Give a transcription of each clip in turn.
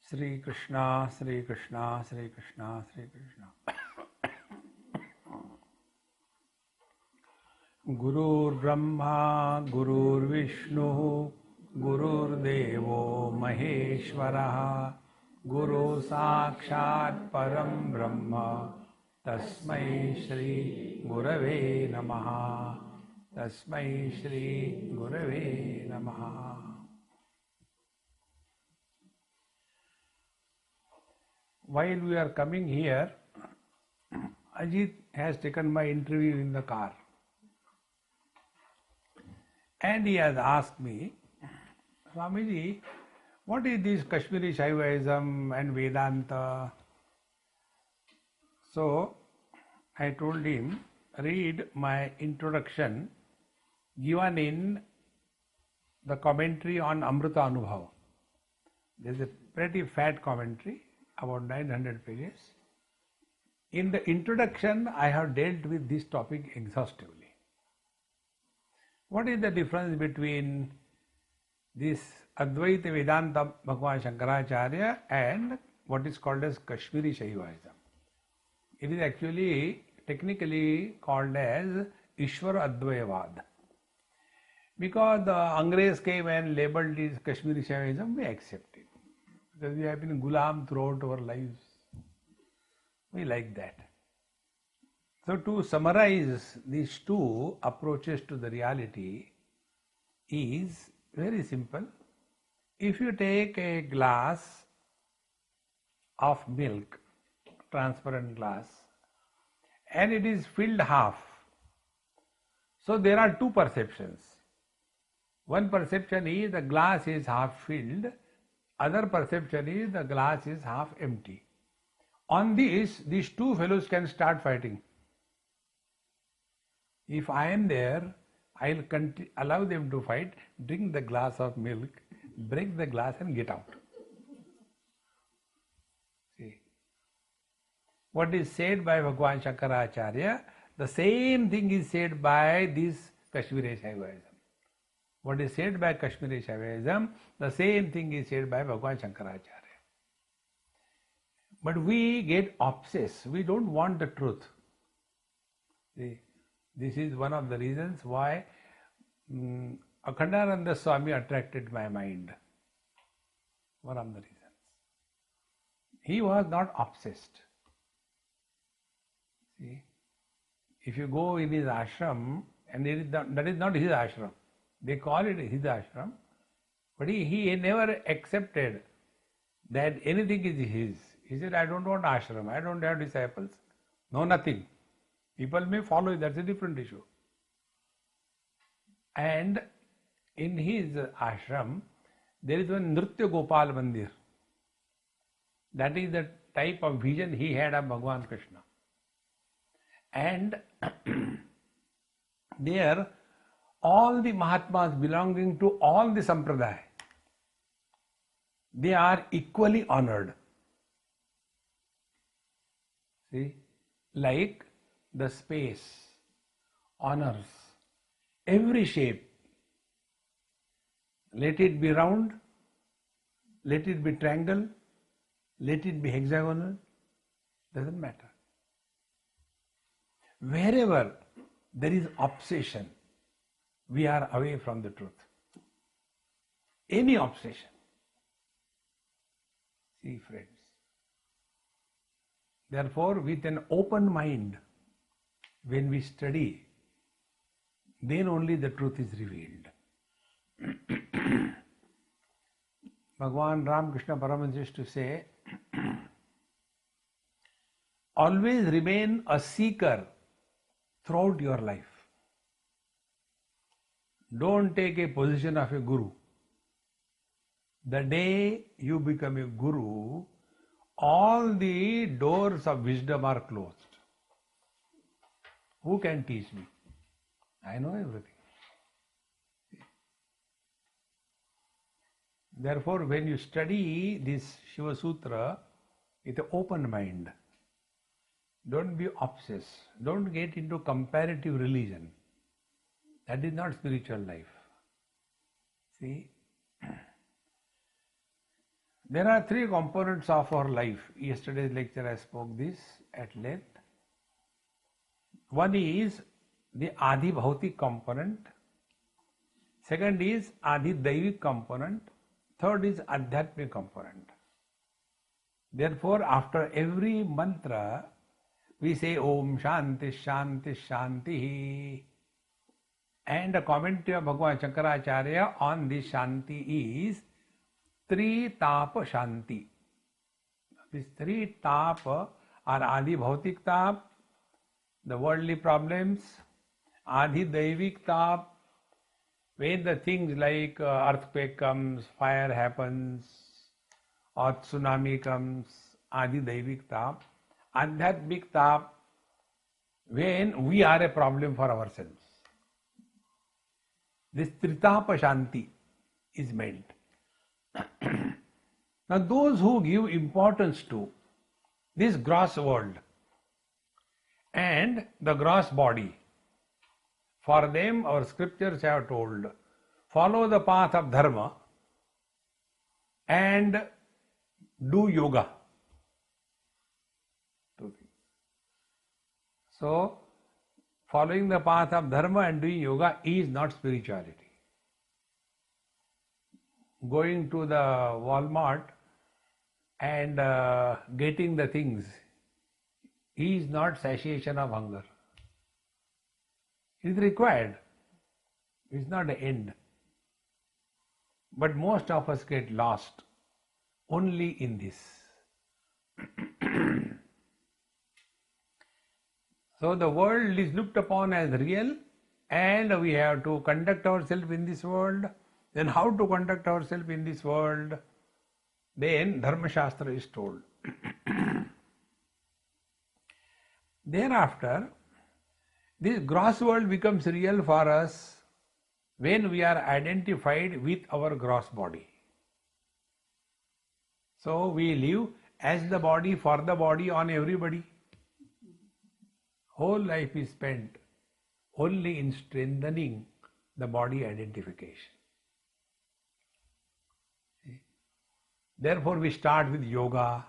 Sri Krishna, Sri Krishna, Sri Krishna, Sri Krishna. Gurur Brahma, Gurur Vishnu, Gurur Devo Maheshwaraha, Guru Sakshat Param Brahma, Tasmai Shri Gurave Namaha, Tasmai Shri Gurave Namaha. While we are coming here, Ajit has taken my interview in the car. And he has asked me, Swamiji, what is this Kashmiri Shaivism and Vedanta? So I told him, read my introduction given in the commentary on Amrita Anubhav. There's a pretty fat commentary, about 900 pages. In the introduction, I have dealt with this topic exhaustively. What is the difference between this Advaita Vedanta Bhagavan Shankaracharya and what is called as Kashmiri Shaivism? It is actually technically called as Ishvara Advayavad. Because the Angrez came and labeled this Kashmiri Shaivism, we accept it. Because we have been gulam throughout our lives. We like that. So to summarize these two approaches to the reality is very simple. If you take a glass of milk, transparent glass, and it is filled half, so there are two perceptions. One perception is the glass is half filled, other perception is the glass is half empty. On this, these two fellows can start fighting. If I am there, I'll allow them to fight, drink the glass of milk, break the glass and get out. See, what is said by Bhagavan Shankaracharya, the same thing is said by this Kashmiri Shaivism. What is said by Kashmiri Shaivism, the same thing is said by Bhagavan Shankaracharya. But we get obsessed, we don't want the truth. See, this is one of the reasons why Akhandananda Swami attracted my mind. One of the reasons. He was not obsessed. See, if you go in his ashram, and that is not his ashram, they call it his ashram, but he never accepted that anything is his. He said, I don't want ashram, I don't have disciples, no nothing. People may follow, that's a different issue. And in his ashram, there is one Nritya Gopal Mandir. That is the type of vision he had of Bhagavan Krishna. And there, all the Mahatmas belonging to all the Sampradaya, they are equally honored. See, like the space honors every shape. Let it be round, let it be triangle, let it be hexagonal, doesn't matter. Wherever there is obsession, we are away from the truth. Any obsession. See, friends. Therefore, with an open mind, when we study, then only the truth is revealed. Bhagavan Ramakrishna Paramahansa used to say, always remain a seeker throughout your life. Don't take a position of a guru. The day you become a guru, all the doors of wisdom are closed. Who can teach me? I know everything. Therefore, when you study this Shiva Sutra with an open mind, don't be obsessed. Don't get into comparative religion. That is not spiritual life. See, There are three components of our life. Yesterday's lecture I spoke this at length. One is the Adi Bhautik component. Second is Adi Daivik component. Third is Adhyatmic component. Therefore, after every mantra, we say Om Shanti Shanti Shanti. And a commentary of Bhagavan Shankaracharya on this Shanti is Tritapa Shanti. These three tapa are Adi Bhautik tap, the worldly problems, Adi Daivik tap, when the things like earthquake comes, fire happens, or tsunami comes, Adi Daivik tap, Adhyatmik tap, when we are a problem for ourselves. This Tritapa Shanti is meant. Now those who give importance to this gross world and the gross body, for them our scriptures have told, follow the path of dharma and do yoga. So, following the path of dharma and doing yoga is not spirituality. Going to the Walmart and getting the things is not satiation of hunger. It is required. It is not the end. But most of us get lost only in this. So the world is looked upon as real and we have to conduct ourselves in this world. Then how to conduct ourselves in this world? Then Dharma Shastra is told. Thereafter, this gross world becomes real for us when we are identified with our gross body. So we live as the body, for the body, on everybody. Whole life is spent only in strengthening the body identification. Therefore we start with yoga.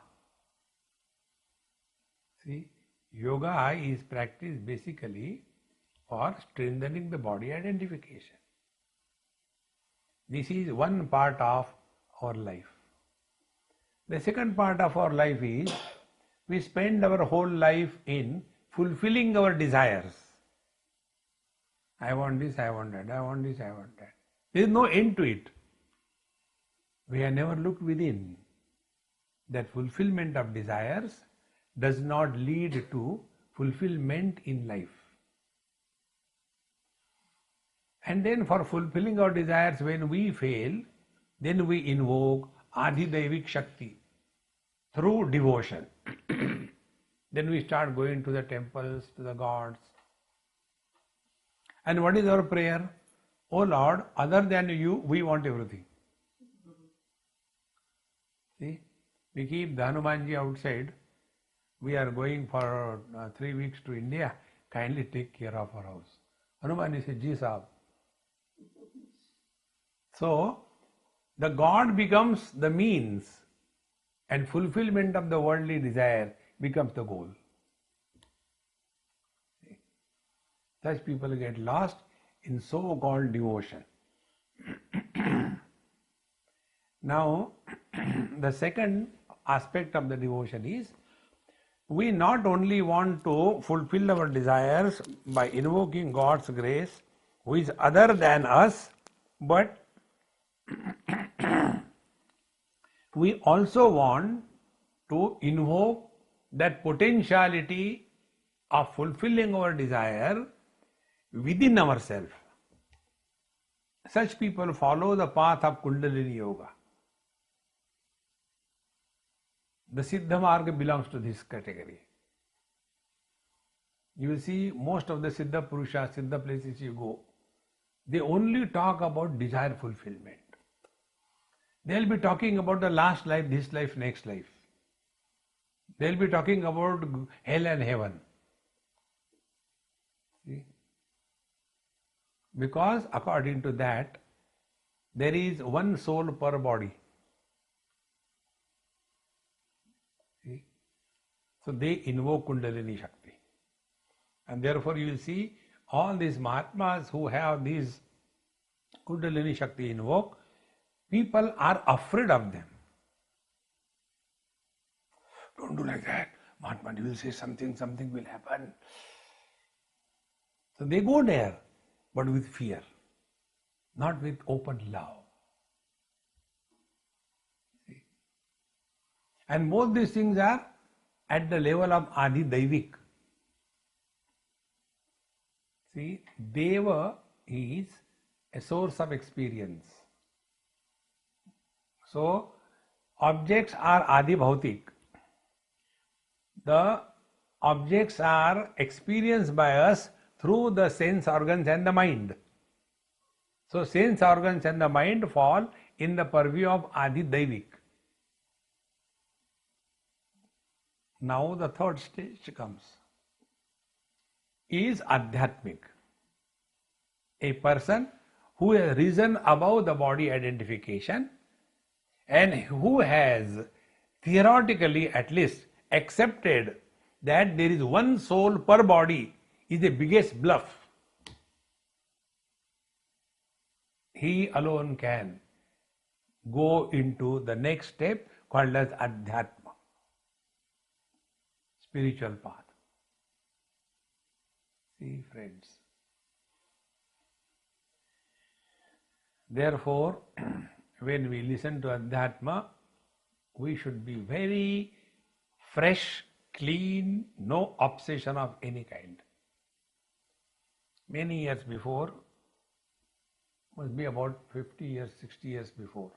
See, yoga is practiced basically for strengthening the body identification. This is one part of our life. The second part of our life is we spend our whole life in fulfilling our desires. I want this, I want that, I want this, I want that. There is no end to it. We have never looked within. That fulfillment of desires does not lead to fulfillment in life. And then for fulfilling our desires, when we fail, then we invoke Adi Daivik Shakti through devotion. Then we start going to the temples, to the gods. And what is our prayer? Oh Lord, other than you, we want everything. See, we keep the Hanumanji outside. We are going for 3 weeks to India. Kindly take care of our house. Hanumanji says, Ji Sahab. So, the God becomes the means and fulfillment of the worldly desire becomes the goal. Such people get lost in so-called devotion. Now, the second aspect of the devotion is we not only want to fulfill our desires by invoking God's grace, who is other than us, but we also want to invoke that potentiality of fulfilling our desire within ourselves. Such people follow the path of Kundalini Yoga. The Siddha Marga belongs to this category. You will see most of the Siddha Purusha, Siddha places you go, they only talk about desire fulfillment. They will be talking about the last life, this life, next life. They will be talking about hell and heaven. See? Because according to that, there is one soul per body. See? So they invoke Kundalini Shakti. And therefore you will see all these Mahatmas who have these Kundalini Shakti invoke, people are afraid of them. Don't do like that. Mahatma, you will say something will happen. So they go there, but with fear, not with open love. See? And both these things are at the level of Adi Daivik. See, Deva is a source of experience. So, objects are Adi Bhautik. The objects are experienced by us through the sense organs and the mind. So, sense organs and the mind fall in the purview of Adi Daivik. Now the third stage comes. Is Adhyatmic. A person who has risen above the body identification and who has theoretically at least accepted that there is one soul per body is the biggest bluff. He alone can go into the next step called as Adhyatma, spiritual path. See, friends. Therefore, when we listen to Adhyatma, we should be very fresh, clean, no obsession of any kind. Many years before, must be about 50 years, 60 years before,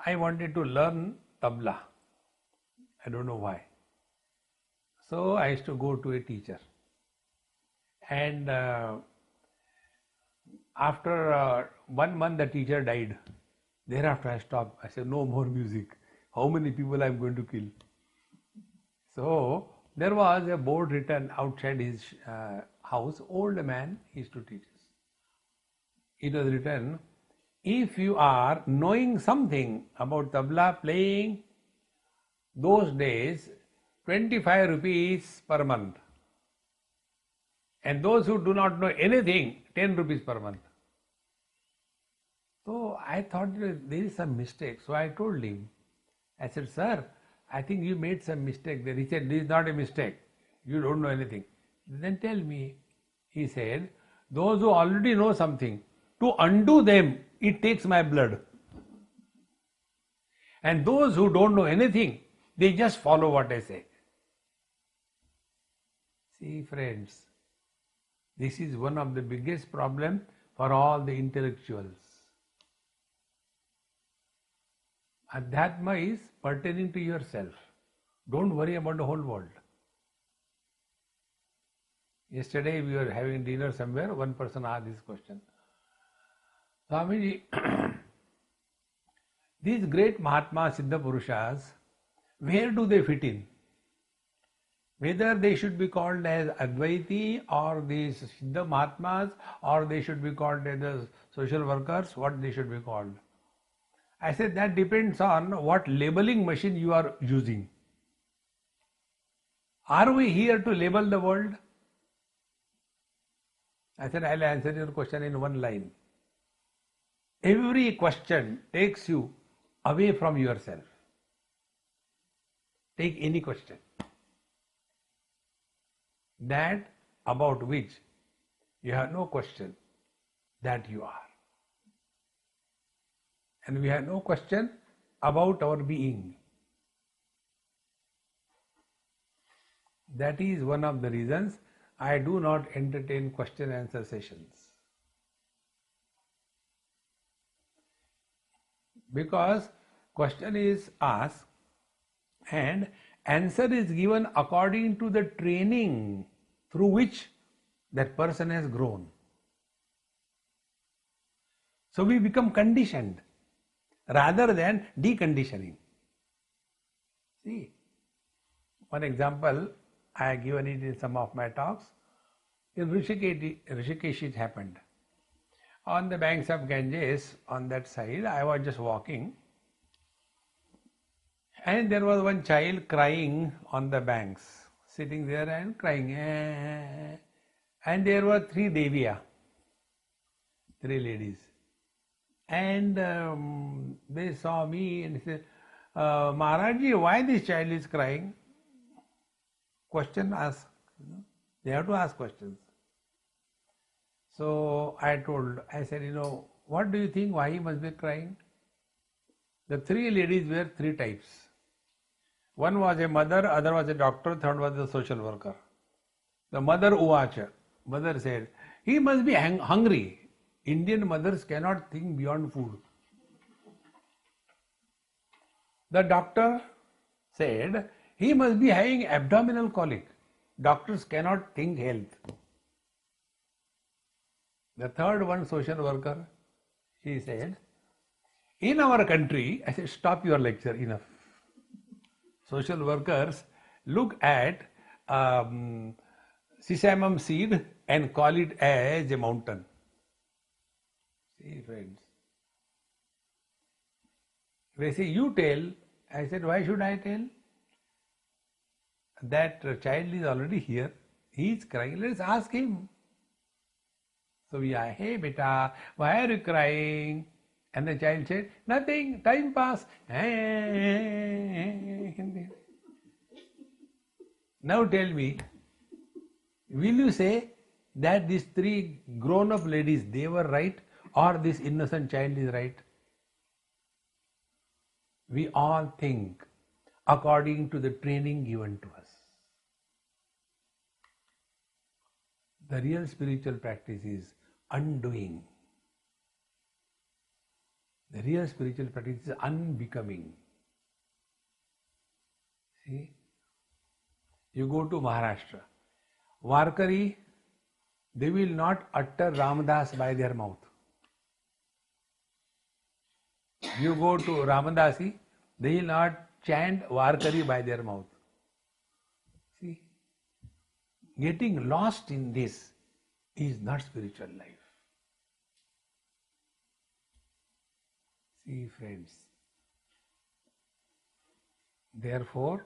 I wanted to learn tabla. I don't know why. So I used to go to a teacher. And after 1 month the teacher died. Thereafter I stopped. I said, no more music. How many people I am going to kill? So there was a board written outside his house. Old man used to teach us. It was written, if you are knowing something about tabla playing, those days 25 rupees per month. And those who do not know anything, 10 rupees per month. So I thought there is some mistake. So I told him, I said, sir, I think you made some mistake there. He said, this is not a mistake. You don't know anything. Then tell me. He said, those who already know something, to undo them, it takes my blood. And those who don't know anything, they just follow what I say. See, friends, this is one of the biggest problems for all the intellectuals. Adhyatma is pertaining to yourself. Don't worry about the whole world. Yesterday we were having dinner somewhere, one person asked this question. Swamiji, these great Mahatmas, Siddha Purushas, where do they fit in? Whether they should be called as Advaiti or these Siddha Mahatmas, or they should be called as the social workers, what they should be called? I said that depends on what labeling machine you are using. Are we here to label the world? I said I'll answer your question in one line. Every question takes you away from yourself. Take any question that about which you have no question that you are. And we have no question about our being. That is one of the reasons I do not entertain question answer sessions. Because question is asked and answer is given according to the training through which that person has grown. So we become conditioned rather than deconditioning. See, one example, I have given it in some of my talks. In Rishikesh it happened. On the banks of Ganges, on that side, I was just walking And there was one child crying on the banks, sitting there and crying. And there were three Deviya, three ladies. And they saw me and said, Maharaji, why this child is crying? Question asked. They have to ask questions. So I said, what do you think, why he must be crying? The three ladies were three types. One was a mother, other was a doctor, third was a social worker. The mother uvacha, mother said, he must be hungry. Indian mothers cannot think beyond food. The doctor said, he must be having abdominal colic. Doctors cannot think health. The third one, social worker, she said, in our country, I said, stop your lecture, enough. Social workers look at sesamum seed and call it as a mountain. See, friends. They say, you tell. I said, why should I tell? That child is already here. He is crying. Let's ask him. So we are, hey beta, why are you crying? And the child said, nothing, time pass. Now tell me, will you say that these three grown-up ladies, they were right, or this innocent child is right? We all think according to the training given to us. The real spiritual practice is undoing. The real spiritual practice is unbecoming. See? You go to Maharashtra. Warkari, they will not utter Ramadas by their mouth. You go to Ramadasi, they will not chant Warkari by their mouth. See? Getting lost in this is not spiritual life. See, friends. Therefore,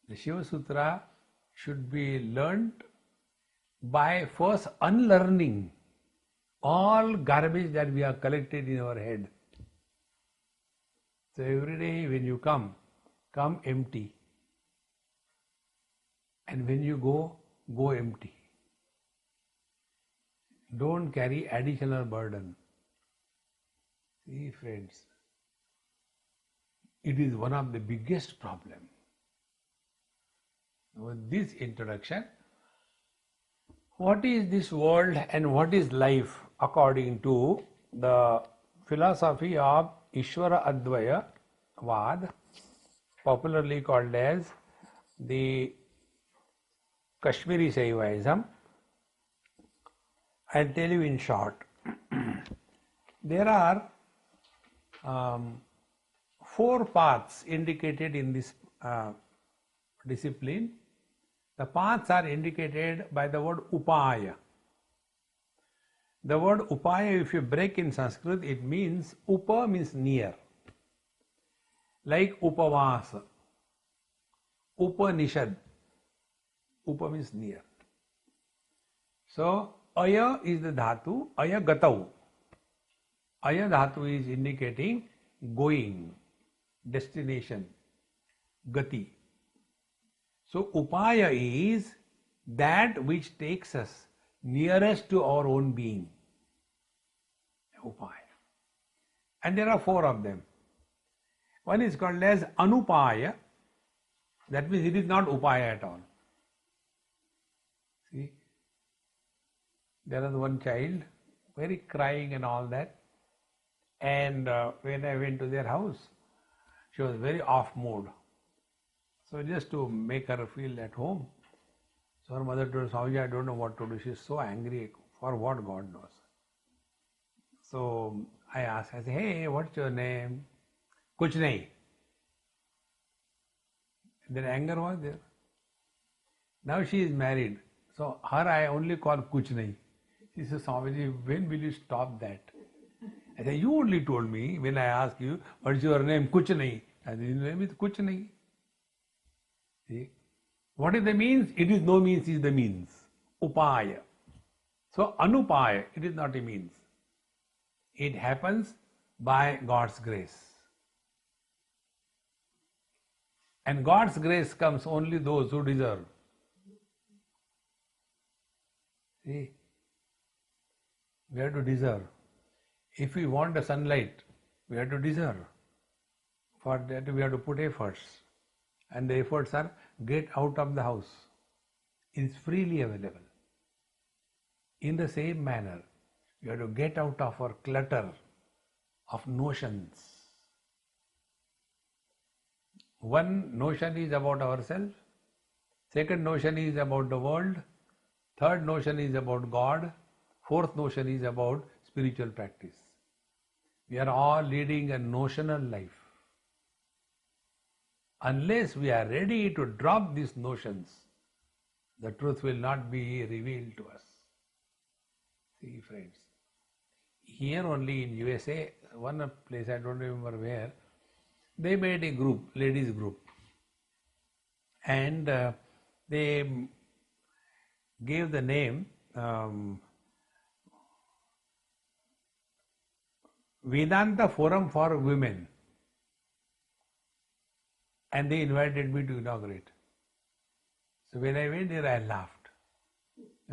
the Shiva Sutra should be learnt by first unlearning all garbage that we have collected in our head. So every day when you come empty. And when you go empty. Don't carry additional burden. See, friends, it is one of the biggest problems. With this introduction, what is this world and what is life according to the philosophy of Ishvara Advaya Vad, popularly called as the Kashmiri Shaivism? I'll tell you in short. There are 4 paths indicated in this discipline. The paths are indicated by the word upaya. The word upaya, if you break in Sanskrit, it means upa means near. Like upavasa, Upanishad. Upa means near. So, aya is the dhatu, aya gatau. Aya dhatu is indicating going, destination, gati. So upaya is that which takes us nearest to our own being. Upaya. And there are 4 of them. One is called as anupaya. That means it is not upaya at all. See, there was one child, very crying and all that. And when I went to their house, she was very off mood. So just to make her feel at home, so her mother told Swamiji, I don't know what to do. She is so angry, for what God knows. So I asked, I said, hey, what's your name? Kuch nahi. Then anger was there. Now she is married. So her I only call Kuch nahi. She says, Swamiji, when will you stop that? I said, you only told me when I asked you, what's your name? Kuch nahi. And it means kuch nahi. See? What is the means? It is no means is the means. Upaya. So anupaya, it is not a means. It happens by God's grace. And God's grace comes only those who deserve. See? We have to deserve. If we want the sunlight, we have to deserve. For that we have to put efforts. And the efforts are get out of the house. It is freely available. In the same manner, we have to get out of our clutter of notions. One notion is about ourselves. Second notion is about the world. Third notion is about God. Fourth notion is about spiritual practice. We are all leading a notional life. Unless we are ready to drop these notions, the truth will not be revealed to us. See, friends, here only in USA, one place, I don't remember where, they made a group, ladies group, and they gave the name Vedanta Forum for Women, and they invited me to inaugurate. So when I went there, I laughed.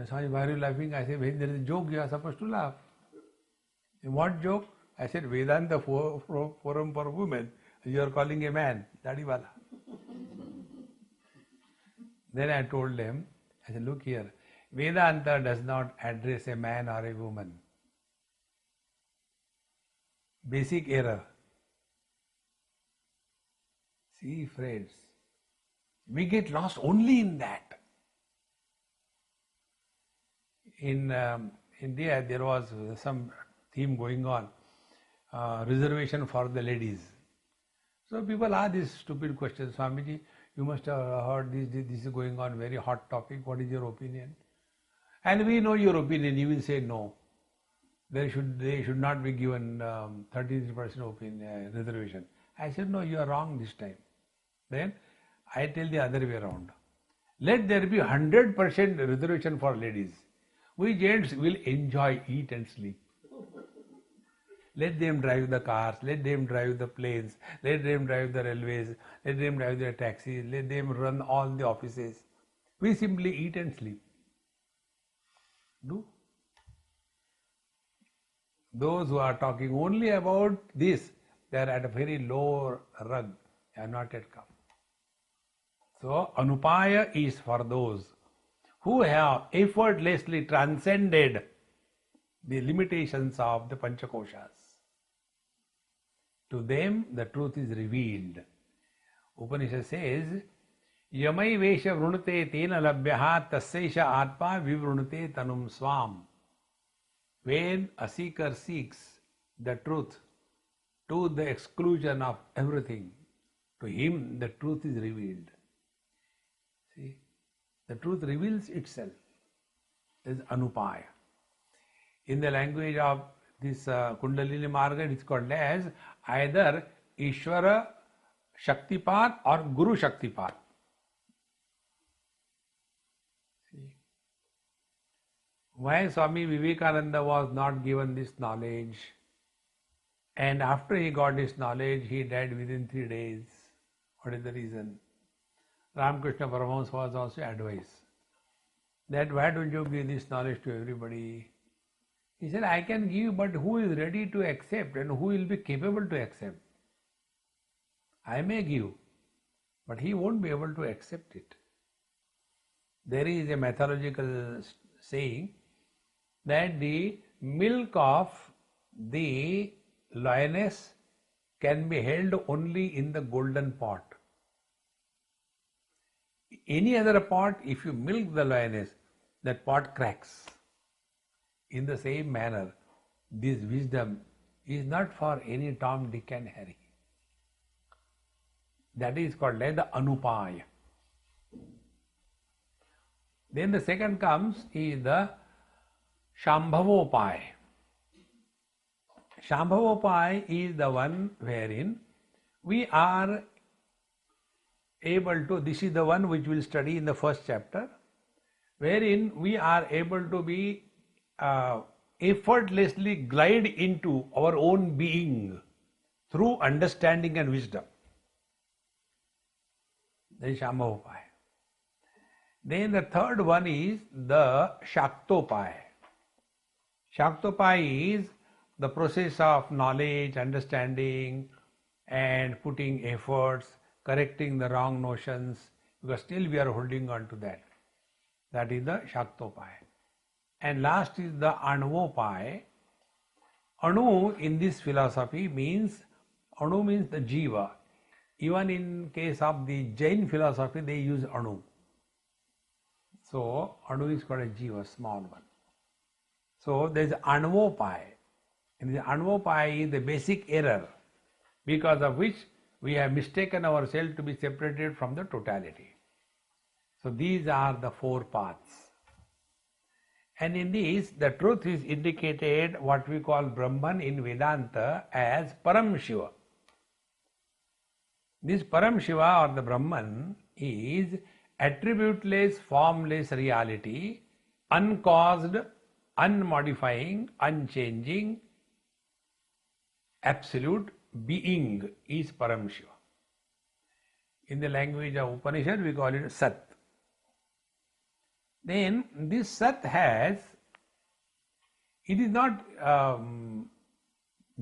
Swami, why are you laughing? I said, when there is a joke, you are supposed to laugh. And what joke? I said, Vedanta Forum for Women. You are calling a man, Dadiwala. Then I told them, I said, look here, Vedanta does not address a man or a woman. Basic error. See, friends, we get lost only in that. In India, there was some theme going on, reservation for the ladies. So people ask this stupid question, Swamiji, you must have heard this is going on, very hot topic, what is your opinion? And we know your opinion, you will say no. They should not be given 33% opinion reservation. I said, no, you are wrong this time. Then I tell the other way around. Let there be 100% reservation for ladies. We gents will enjoy, eat and sleep. Let them drive the cars, let them drive the planes, let them drive the railways, let them drive the taxis, let them run all the offices. We simply eat and sleep. Do? Those who are talking only about this, they are at a very low rung, they have not yet come. So, Anupaya is for those who have effortlessly transcended the limitations of the Panchakoshas. To them, the truth is revealed. Upanishad says, Yamai Vesha Vrunute Tena Labhyaha Tasesha Atma Vivrunute Tanum Swam. When a seeker seeks the truth to the exclusion of everything, to him the truth is revealed. See, the truth reveals itself. This is Anupaya. In the language of this Kundalini Marga, it is called as either Ishvara Shaktipat or Guru Shaktipat. See, why Swami Vivekananda was not given this knowledge, and after he got this knowledge, he died within 3 days. What is the reason? Ramakrishna Paramahamsa was also advised that why don't you give this knowledge to everybody? He said, I can give, but who is ready to accept and who will be capable to accept? I may give, but he won't be able to accept it. There is a mythological saying that the milk of the lioness can be held only in the golden pot. Any other pot, if you milk the lioness, that pot cracks. In the same manner, this wisdom is not for any Tom, Dick and Harry. That is called like the Anupaya. Then the second comes is the Shambhavopaya. Shambhavopaya is the one wherein we are able to, this is the one which we'll study in the first chapter, wherein we are able to be effortlessly glide into our own being through understanding and wisdom. That is Shambhavopaya. Then the third one is the Shaktopaya. Shaktopaya is the process of knowledge, understanding, and putting efforts, correcting the wrong notions, because still we are holding on to that. That is the Shaktopaya. And last is the Anuvopaya. Anu in this philosophy means, Anu means the Jiva. Even in case of the Jain philosophy, they use Anu. So Anu is called a Jiva, small one. So there is Anuvopaya. And the Anuvopaya is the basic error, because of which we have mistaken ourselves to be separated from the totality. So these are the four paths. And in this, the truth is indicated what we call Brahman in Vedanta as Param Shiva. This Param Shiva or the Brahman is attributeless, formless reality, uncaused, unmodifying, unchanging, absolute being is Param Shiva. In the language of Upanishad, we call it Sat. Then this Sat has, it is not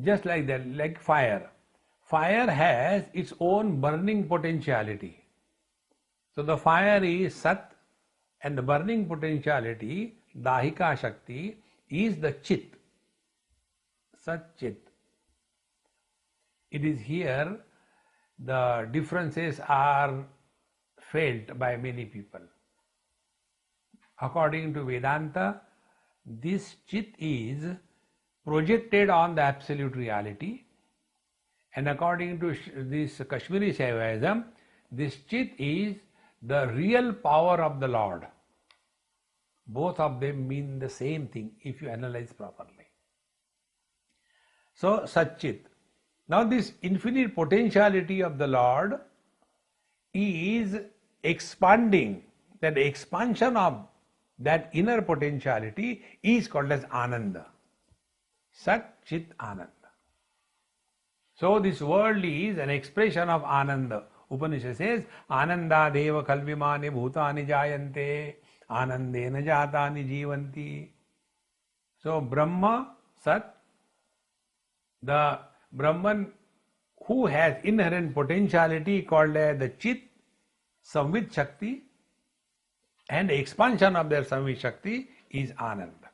just like that, like fire. Fire has its own burning potentiality. So the fire is Sat, and the burning potentiality, Dahika Shakti, is the Chit. Sat Chit. It is here the differences are felt by many people. According to Vedanta, this Chit is projected on the absolute reality, and according to this Kashmiri Shaivism, this Chit is the real power of the Lord. Both of them mean the same thing if you analyze properly. So Satchit. Now this infinite potentiality of the Lord is expanding. That expansion of that inner potentiality is called as Ananda. Sat Chit Ananda. So this world is an expression of Ananda. Upanishad says, Ananda deva kalvimani bhutani jayante, anandena jatani jivanti. So Brahma, Sat, the Brahman who has inherent potentiality called as the Chit, Samvit Shakti, and the expansion of their Samvit Shakti is Ananda.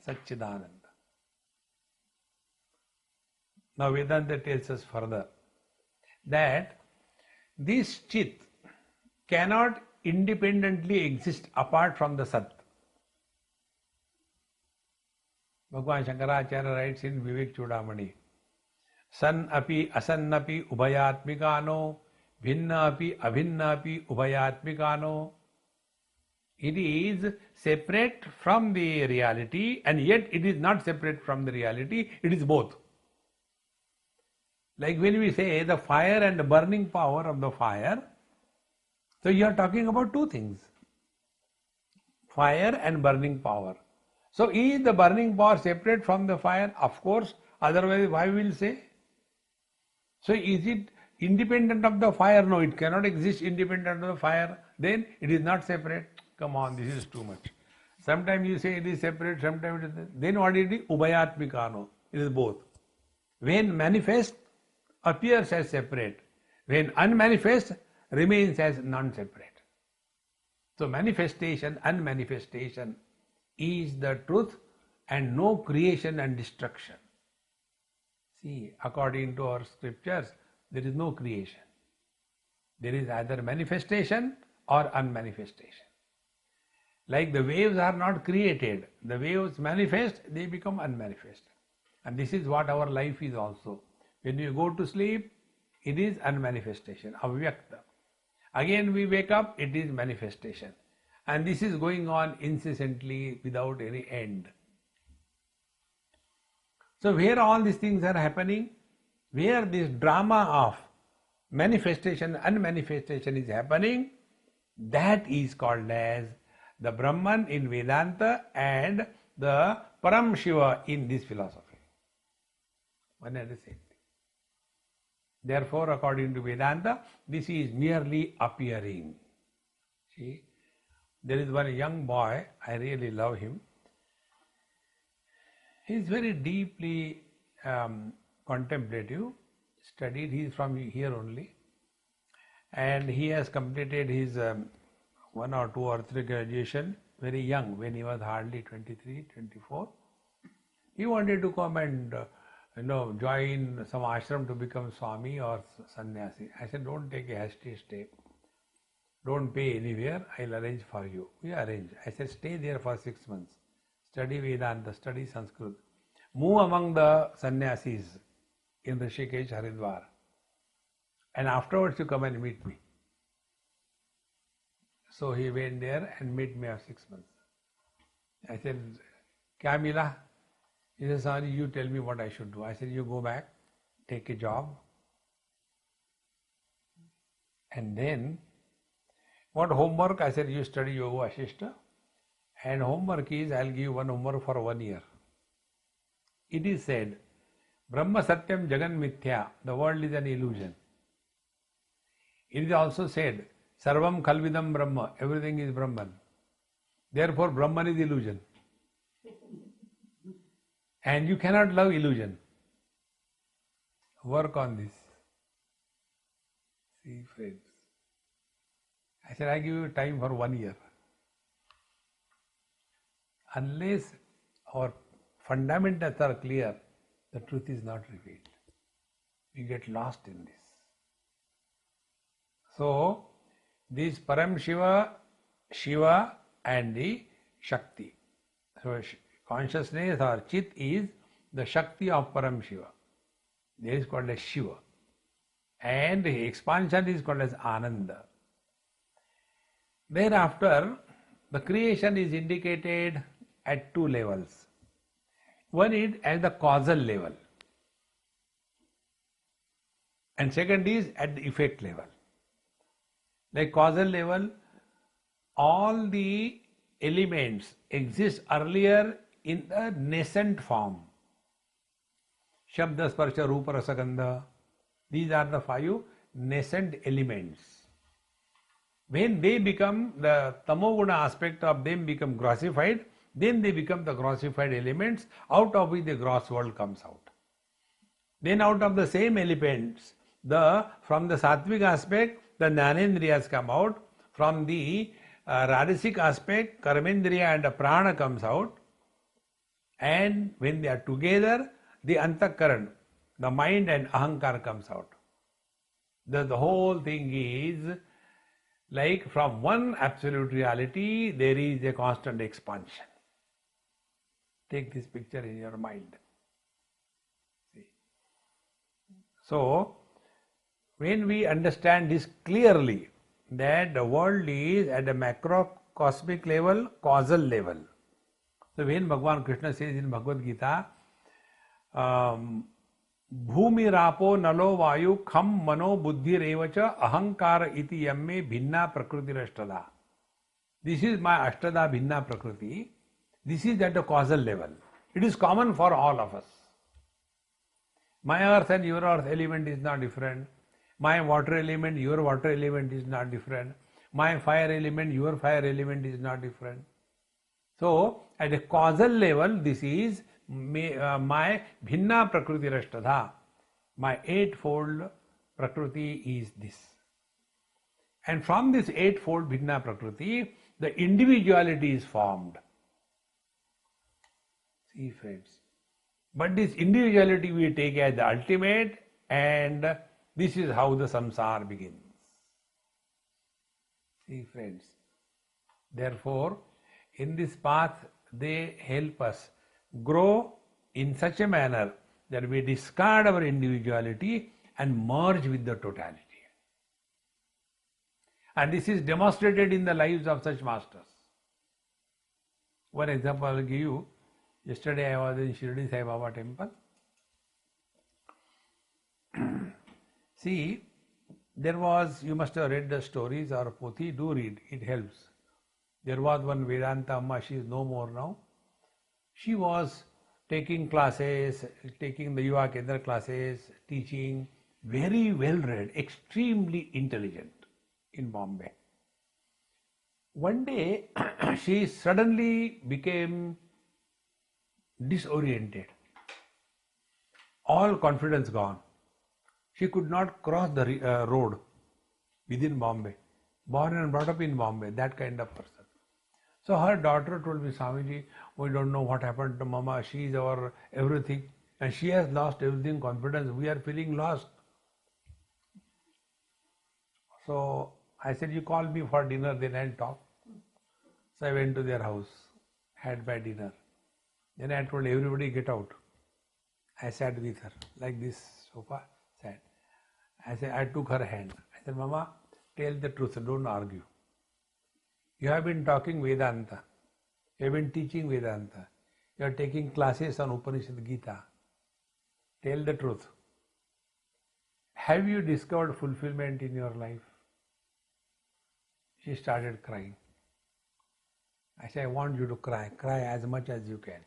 Satchidananda. Now Vedanta tells us further that this Chit cannot independently exist apart from the Sat. Bhagavan Shankaracharya writes in Vivek Chudamani, San api asannapi ubhayatmikano, bhinna api abhinna api ubhayatmikano. It is separate from the reality, and yet it is not separate from the reality, it is both. Like when we say the fire and the burning power of the fire, so you are talking about two things, fire and burning power. So is the burning power separate from the fire? Of course, otherwise why will say? So is it independent of the fire? No, it cannot exist independent of the fire. Then it is not separate. Come on, this is too much. Sometimes you say it is separate, sometimes it is. Then what is it? Ubhayatmikano. It is both. When manifest, appears as separate. When unmanifest, remains as non-separate. So manifestation, unmanifestation is the truth, and no creation and destruction. See, according to our scriptures, there is no creation. There is either manifestation or unmanifestation. Like the waves are not created, the waves manifest, they become unmanifest. And this is what our life is also. When you go to sleep, it is unmanifestation, avyakta. Again we wake up, it is manifestation. And this is going on incessantly without any end. So where all these things are happening? where this drama of manifestation, unmanifestation is happening, that is called as the Brahman in Vedanta and the Param Shiva in this philosophy. One and the same thing. Therefore, according to Vedanta, this is merely appearing. See, there is one young boy, I really love him. He is very deeply contemplative, studied, he is from here only, and he has completed his 1 or 2 or 3 graduation very young, when he was hardly 23, 24. He wanted to come and join some ashram to become Swami or sannyasi. I said, don't take a hasty step. Don't pay anywhere, I'll arrange for you. We arranged. I said, stay there for 6 months. Study Vedanta, study Sanskrit. Move among the sannyasis in Rishikesh, Haridwar. And afterwards you come and meet me. So he went there and met me after 6 months. I said, Kya mila? He said, sorry, you tell me what I should do. I said, you go back, take a job. And then, what homework? I said, you study Yoga Vasishtha. And homework is, I'll give you one homework for 1 year. It is said, Brahma Satyam Jagan Mithya, the world is an illusion. It is also said, Sarvam Khalvidam Brahma, everything is Brahman. Therefore, Brahman is illusion. And you cannot love illusion. Work on this. See, friends. I said, I give you time for 1 year. Unless our fundamentals are clear, the truth is not revealed. We get lost in this. So, this Param Shiva, Shiva and the Shakti. So, consciousness or Chit is the Shakti of Param Shiva. That is called as Shiva. And the expansion is called as Ananda. Thereafter, the creation is indicated at 2 levels. One is at the causal level. And second is at the effect level. Like causal level, all the elements exist earlier in the nascent form. Shabda, Sparsha, Rupa, Rasa, Gandha. These are the 5 nascent elements. When they become, the tamoguna aspect of them become grossified, then they become the grossified elements, out of which the gross world comes out. Then out of the same elements, from the sattvic aspect, the Jnanendriyas come out. From the Rajasic aspect, Karmendriya and the Prana comes out. And when they are together, the Antakaran, the mind and Ahankar comes out. The whole thing is like from one absolute reality, there is a constant expansion. Take this picture in your mind. See. So, when we understand this clearly, that the world is at a macrocosmic level, causal level. So when Bhagavan Krishna says in Bhagavad Gita, Bhumi rapo nalo vayu kham mano buddhi revacha ahankara iti yamme bhinna prakriti ashtada. This is my ashtada bhinna prakriti. This is at the causal level. It is common for all of us. My earth and your earth element is not different. My water element, your water element is not different. My fire element, your fire element is not different. So, at a causal level, this is my bhinna prakriti rashtadha. My eightfold prakriti is this. And from this eightfold bhinna prakriti, the individuality is formed. See, friends. But this individuality we take as the ultimate, and this is how the samsara begins. See, friends. Therefore, in this path, they help us grow in such a manner that we discard our individuality and merge with the totality. And this is demonstrated in the lives of such masters. One example I will give you. Yesterday I was in Shirdi Sai Baba temple. See, there was, you must have read the stories or Pothi, do read, it helps. There was one Vedanta Amma, she is no more now. She was taking classes, taking the Yuva Kendra classes, teaching, very well read, extremely intelligent in Bombay. One day, she suddenly became disoriented. All confidence gone. She could not cross the road within Bombay. Born and brought up in Bombay, that kind of person. So her daughter told me, Swamiji, we don't know what happened to Mama. She is our everything. And she has lost everything, confidence. We are feeling lost. So I said, you call me for dinner, then I'll talk. So I went to their house, had my dinner. Then I told everybody, get out. I sat with her, like this sofa, sat. I said, I took her hand. I said, Mama, tell the truth, don't argue. You have been talking Vedanta. You have been teaching Vedanta. You are taking classes on Upanishad Gita. Tell the truth. Have you discovered fulfillment in your life? She started crying. I said, I want you to cry. Cry as much as you can.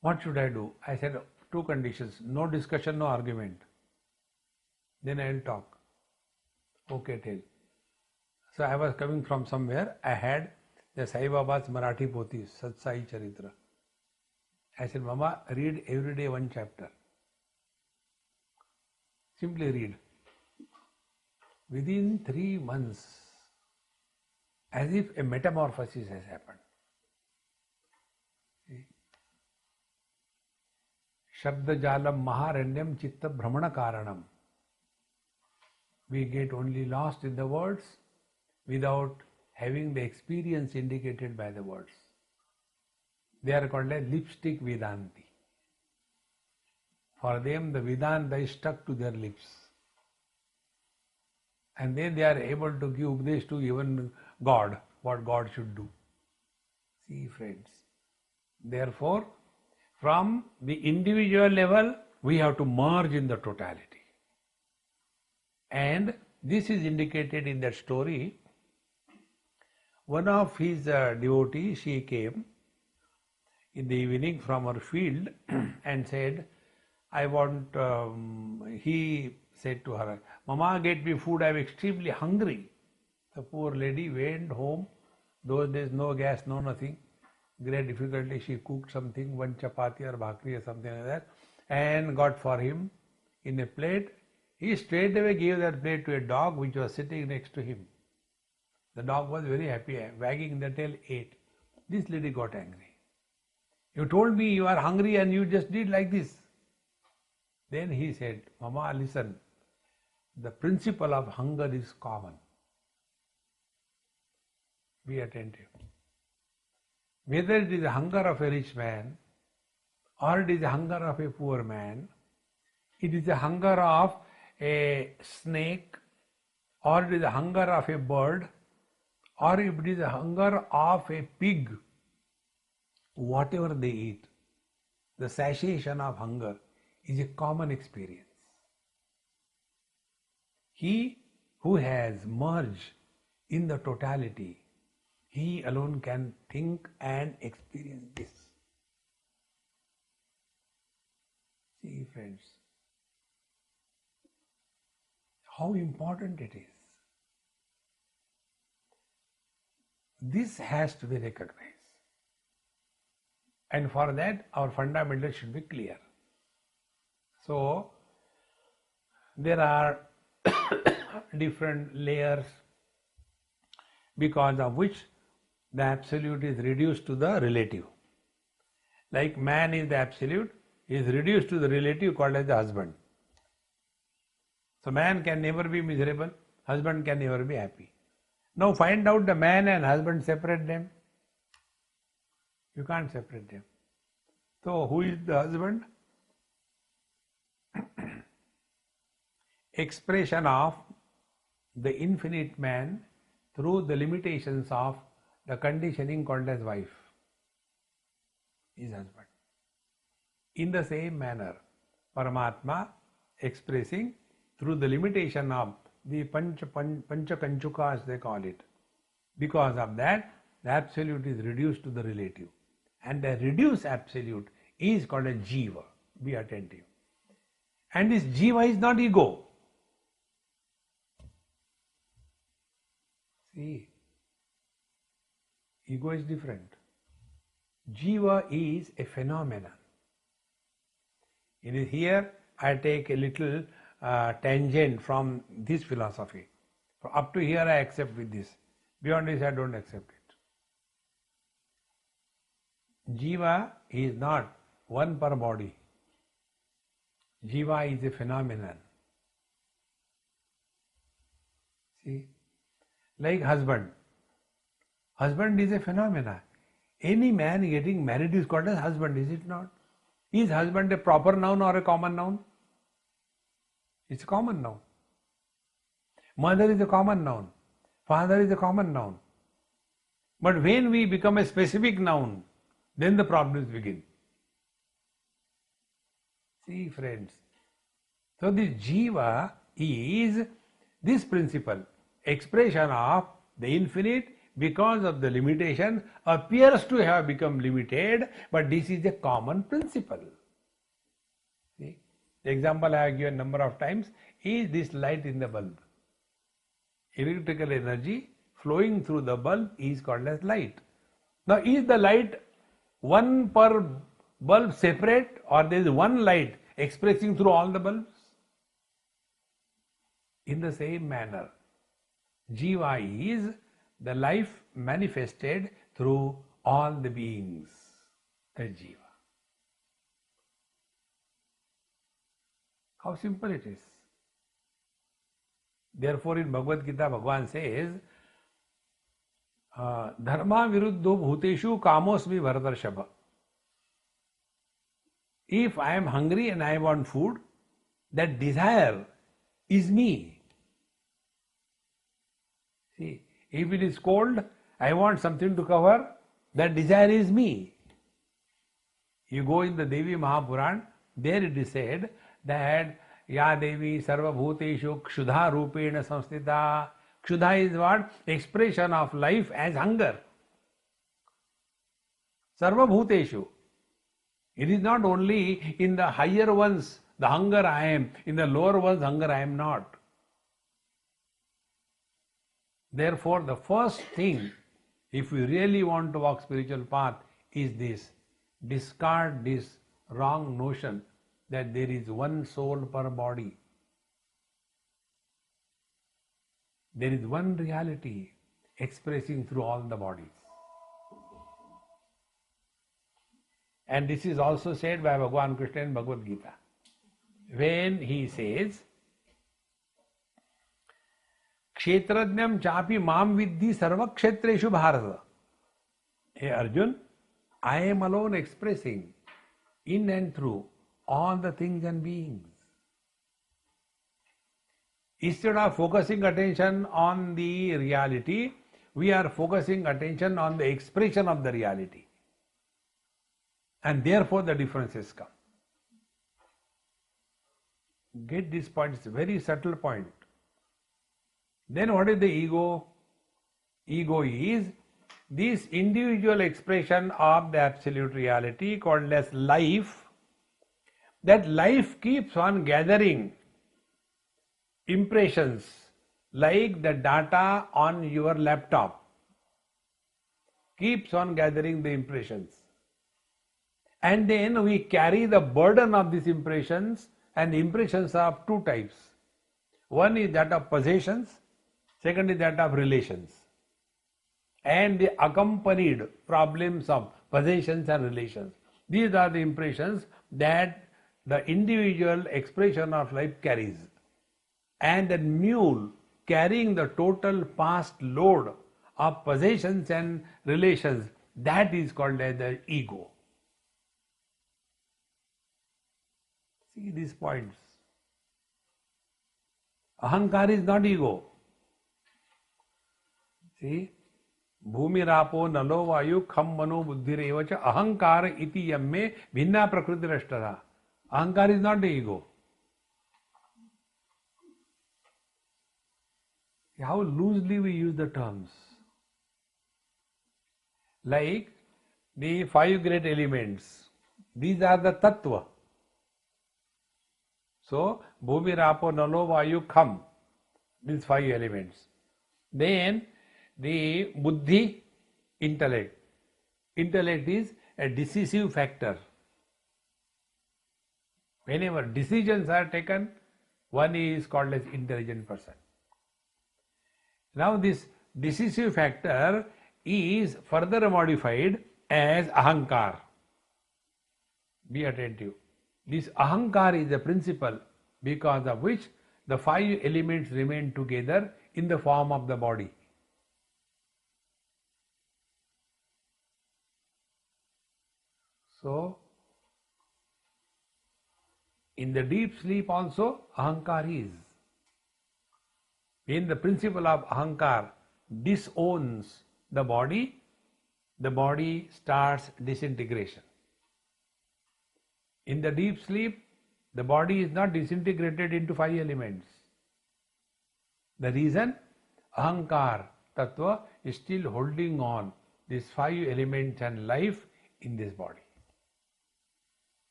What should I do? I said, two conditions. No discussion, no argument. Then I will talk. Okay, tell. So I was coming from somewhere. I had the Sai Baba's Marathi Pothi, Sat Sai Charitra. I said, Mama, read every day one chapter. Simply read. Within 3 months, as if a metamorphosis has happened. Shabda Jalam Maharanyam Chitta Brahmana Karanam. We get only lost in the words without having the experience indicated by the words. They are called as lipstick Vedanti. For them, the Vedanta is stuck to their lips. And then they are able to give upadesh to even God, what God should do. See, friends. Therefore, from the individual level, we have to merge in the totality. And this is indicated in that story. One of his devotees, she came in the evening from her field and said, I want, he said to her, Mama, get me food, I am extremely hungry. The poor lady went home. Those days, no gas, no nothing. Great difficulty, she cooked something, one chapati or bhakri or something like that, and got for him in a plate. He straight away gave that plate to a dog which was sitting next to him. The dog was very happy, wagging the tail, ate. This lady got angry. You told me you are hungry and you just did like this. Then he said, Mama, listen, the principle of hunger is common. Be attentive. Whether it is the hunger of a rich man or it is the hunger of a poor man, it is the hunger of a snake, or it is the hunger of a bird, or if it is the hunger of a pig, whatever they eat, the satiation of hunger is a common experience. He who has merged in the totality, he alone can think and experience this. See, friends, how important it is. This has to be recognized. And for that, our fundamentals should be clear. So, there are different layers because of which the absolute is reduced to the relative. Like man is the absolute, is reduced to the relative called as the husband. So man can never be miserable, husband can never be happy. Now find out the man and husband, separate them. You can't separate them. So who is the husband? Expression of the infinite man through the limitations of the conditioning called as wife is husband. In the same manner, Paramatma expressing through the limitation of the Panchakanchukas, they call it. Because of that, the absolute is reduced to the relative. And the reduced absolute is called a Jiva. Be attentive. And this Jiva is not ego. See, ego is different. Jiva is a phenomenon. It is here I take a little tangent from this philosophy. Up to here I accept with this. Beyond this I don't accept it. Jiva is not one per body. Jiva is a phenomenon. See, like husband. Husband is a phenomena. Any man getting married is called as husband, is it not? Is husband a proper noun or a common noun? It's a common noun. Mother is a common noun. Father is a common noun. But when we become a specific noun, then the problems begin. See, friends. So this Jiva is this principle, expression of the infinite because of the limitation appears to have become limited, but this is a common principle. See? The example I have given a number of times is this light in the bulb. Electrical energy flowing through the bulb is called as light. Now is the light one per bulb separate, or there is one light expressing through all the bulbs? In the same manner, Jiva is the life manifested through all the beings. The Jiva. How simple it is. Therefore in Bhagavad Gita, Bhagavan says, Dharma viruddho bhuteshu kamosmi bharatarshava. If I am hungry and I want food, that desire is me. See, if it is cold, I want something to cover, that desire is me. You go in the Devi Mahapuran, there it is said that Ya Devi Sarva Bhuteshu Kshudha Rupena Samstita. Kshudha is what? Expression of life as hunger. Sarva Bhuteshu. It is not only in the higher ones the hunger I am, in the lower ones hunger I am not. Therefore, the first thing, if we really want to walk spiritual path, is this: discard this wrong notion that there is one soul per body. There is one reality expressing through all the bodies. And this is also said by Bhagavan Krishna in Bhagavad Gita, when he says, Kshetrajnam chapi mam vidhi sarva kshetreshu bharata. Hey Arjun, I am alone expressing in and through all the things and beings. Instead of focusing attention on the reality, we are focusing attention on the expression of the reality. And therefore the differences come. Get this point, it's a very subtle point. Then what is the ego? Ego is this individual expression of the absolute reality called as life. That life keeps on gathering impressions like the data on your laptop. Keeps on gathering the impressions. And then we carry the burden of these impressions, and the impressions are of two types. One is that of possessions, second is that of relations. And the accompanied problems of possessions and relations. These are the impressions that the individual expression of life carries. And that mule carrying the total past load of possessions and relations, that is called as the ego. See these points. Ahankar is not ego. See, Bhumi Rapo Nalo Vayu Kham Mano Buddhi Revacha Ahankara Iti Yamme Bhinna Prakriti Rashtara. Ahankar is not the ego. How loosely we use the terms. Like the 5 great elements. These are the tattva. So, Bhumi, Rapo, Nalo, Vayu, Kham. These 5 elements. Then the Buddhi, intellect. Intellect is a decisive factor. Whenever decisions are taken, one is called as intelligent person. Now this decisive factor is further modified as ahankar. Be attentive. This ahankar is the principle because of which the 5 elements remain together in the form of the body. So, in the deep sleep also ahankar is. When the principle of ahankar disowns the body starts disintegration. In the deep sleep, the body is not disintegrated into 5 elements. The reason? Ahankar tattva is still holding on these 5 elements and life in this body.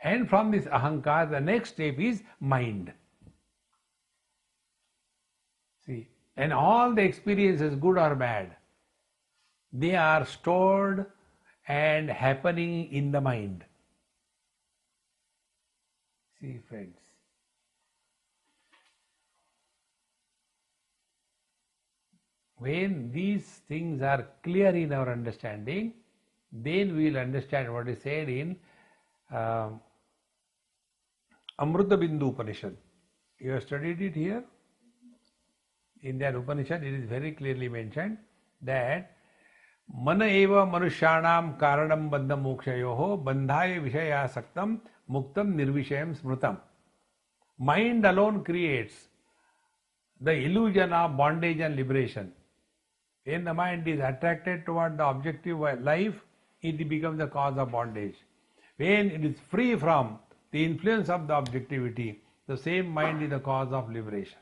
And from this ahankar, the next step is mind. See, and all the experiences, good or bad, they are stored and happening in the mind. See, friends. When these things are clear in our understanding, then we will understand what is said in Amrita Bindu Upanishad. You have studied it here? In that Upanishad, it is very clearly mentioned that Mana eva manusyanam karanam bandha mokshayoho bandhaya vishaya saktam muktam nirvishayam smrutam. Mind alone creates the illusion of bondage and liberation. When the mind is attracted toward the objective life, it becomes the cause of bondage. When it is free from the influence of the objectivity, the same mind is the cause of liberation.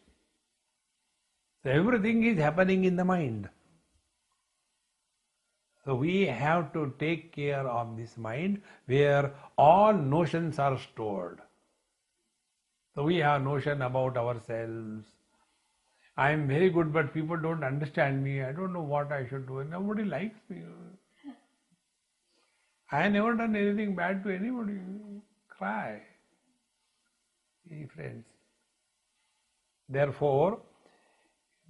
So everything is happening in the mind. So we have to take care of this mind where all notions are stored. So we have notion about ourselves. I am very good, but people don't understand me. I don't know what I should do. Nobody likes me. I have never done anything bad to anybody. Cry. See, friends. Therefore,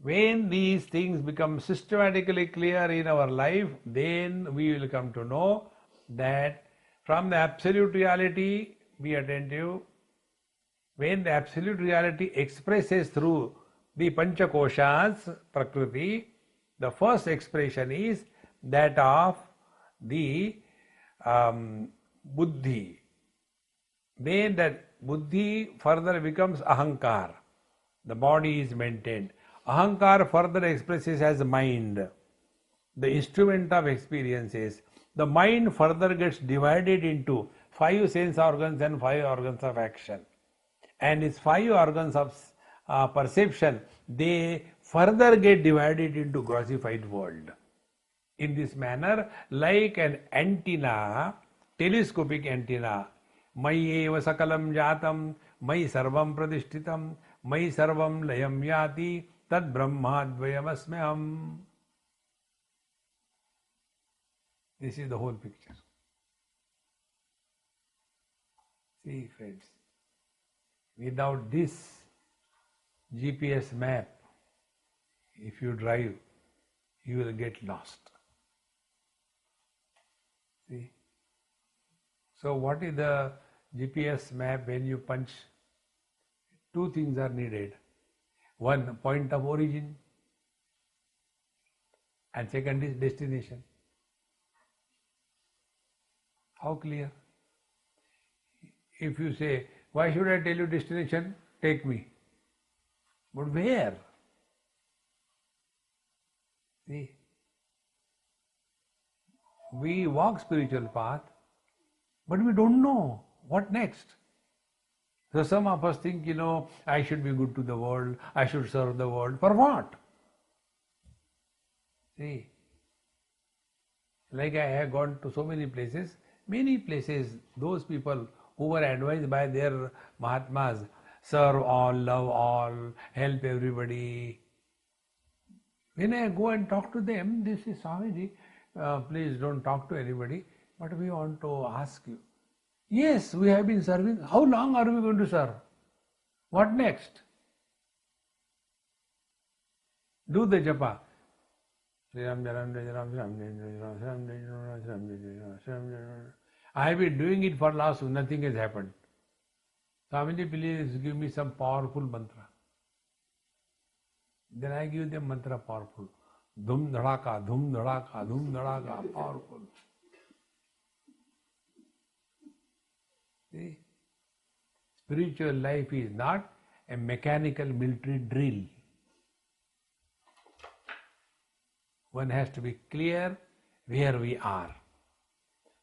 when these things become systematically clear in our life, then we will come to know that from the absolute reality, be attentive, when the absolute reality expresses through the Panchakoshas, Prakriti, the first expression is that of the Buddhi. Then that Buddhi further becomes Ahankar. The body is maintained. Ahankar further expresses as mind, the instrument of experiences. The mind further gets divided into 5 sense organs and 5 organs of action. And these 5 organs of perception, they further get divided into grossified world. In this manner, like an antenna, telescopic antenna, Mai eva sakalam jatam, Mai sarvam pradishtitam, Mai sarvam layam yati, Tad brahmadvayamasmyam. This is the whole picture. See, friends, without this GPS map, if you drive, you will get lost. See? So what is the GPS map? When you punch, 2 things are needed. One, point of origin, and second is destination. How clear? If you say, why should I tell you destination? Take me. But where? See, we walk spiritual path, but we don't know what next. So some of us think, I should be good to the world, I should serve the world. For what? See, like I have gone to so many places, those people who were advised by their Mahatmas, serve all, love all, help everybody. When I go and talk to them, they say, Swamiji, please don't talk to anybody, but we want to ask you. Yes, we have been serving. How long are we going to serve? What next? Do the japa. I have been doing it for last, nothing has happened. Swamiji, please give me some powerful mantra. Then I give them mantra powerful. Dhum dhadaka, dhum dhadaka, dhum dhadaka, powerful. See? Spiritual life is not a mechanical military drill. One has to be clear where we are.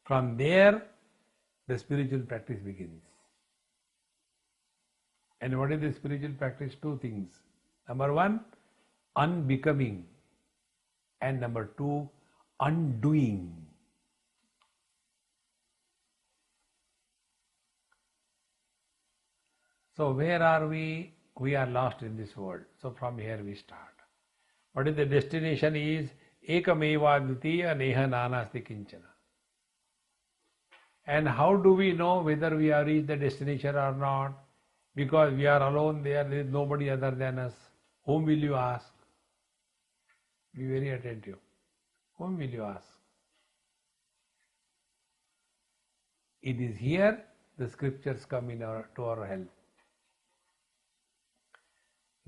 From there, the spiritual practice begins. And what is the spiritual practice? Two things. Number one, unbecoming. And number two, undoing. So where are we? We are lost in this world. So from here we start. What is the destination is ekameva dvitiya neha nanasti kinchana. And how do we know whether we have reached the destination or not? Because we are alone there is nobody other than us. Whom will you ask? Be very attentive. Whom will you ask? It is here the scriptures come to our help.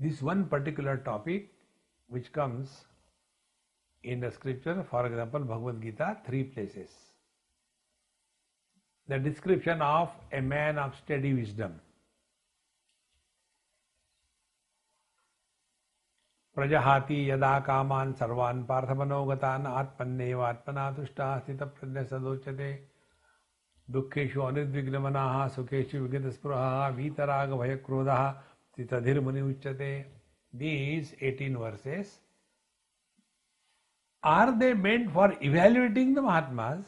This one particular topic which comes in the scripture, for example, Bhagavad Gita, 3 places. The description of a man of steady wisdom. Prajahati yada kaman sarvan parthamanogatan atmanneva atmana tushta sthita prajna sadochate dukkeshu anidvignamanaha sukeshu vigataspuraha vitaraga bhayakrodaha sthitadhir muni uchyate. These 18 verses, are they meant for evaluating the Mahatmas?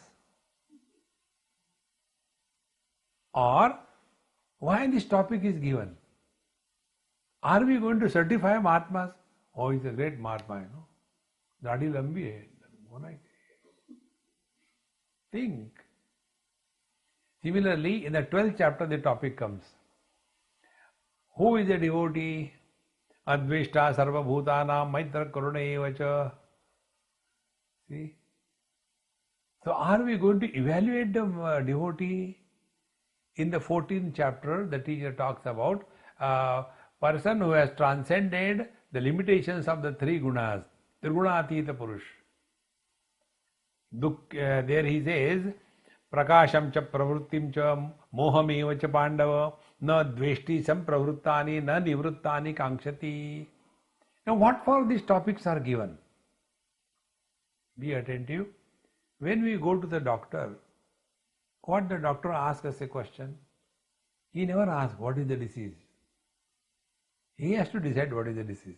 Or why this topic is given? Are we going to certify Mahatmas? Oh, he's a great Mahatma, Dadi lambi hai. Think. Similarly, in the 12th chapter, the topic comes. Who is a devotee? Advishta sarva bhutanam maitra karuna evacha. See? So are we going to evaluate the devotee? In the 14th chapter, the teacher talks about a person who has transcended the limitations of the 3 gunas, Triguna-atita Purush. There he says, Prakasham cha pravrittim cha mohameva cha pandava na dveshti sam pravruttani na nivruttani kankshati. Now what for these topics are given? Be attentive. When we go to the doctor, what the doctor asks us a question, he never asks what is the disease. He has to decide what is the disease.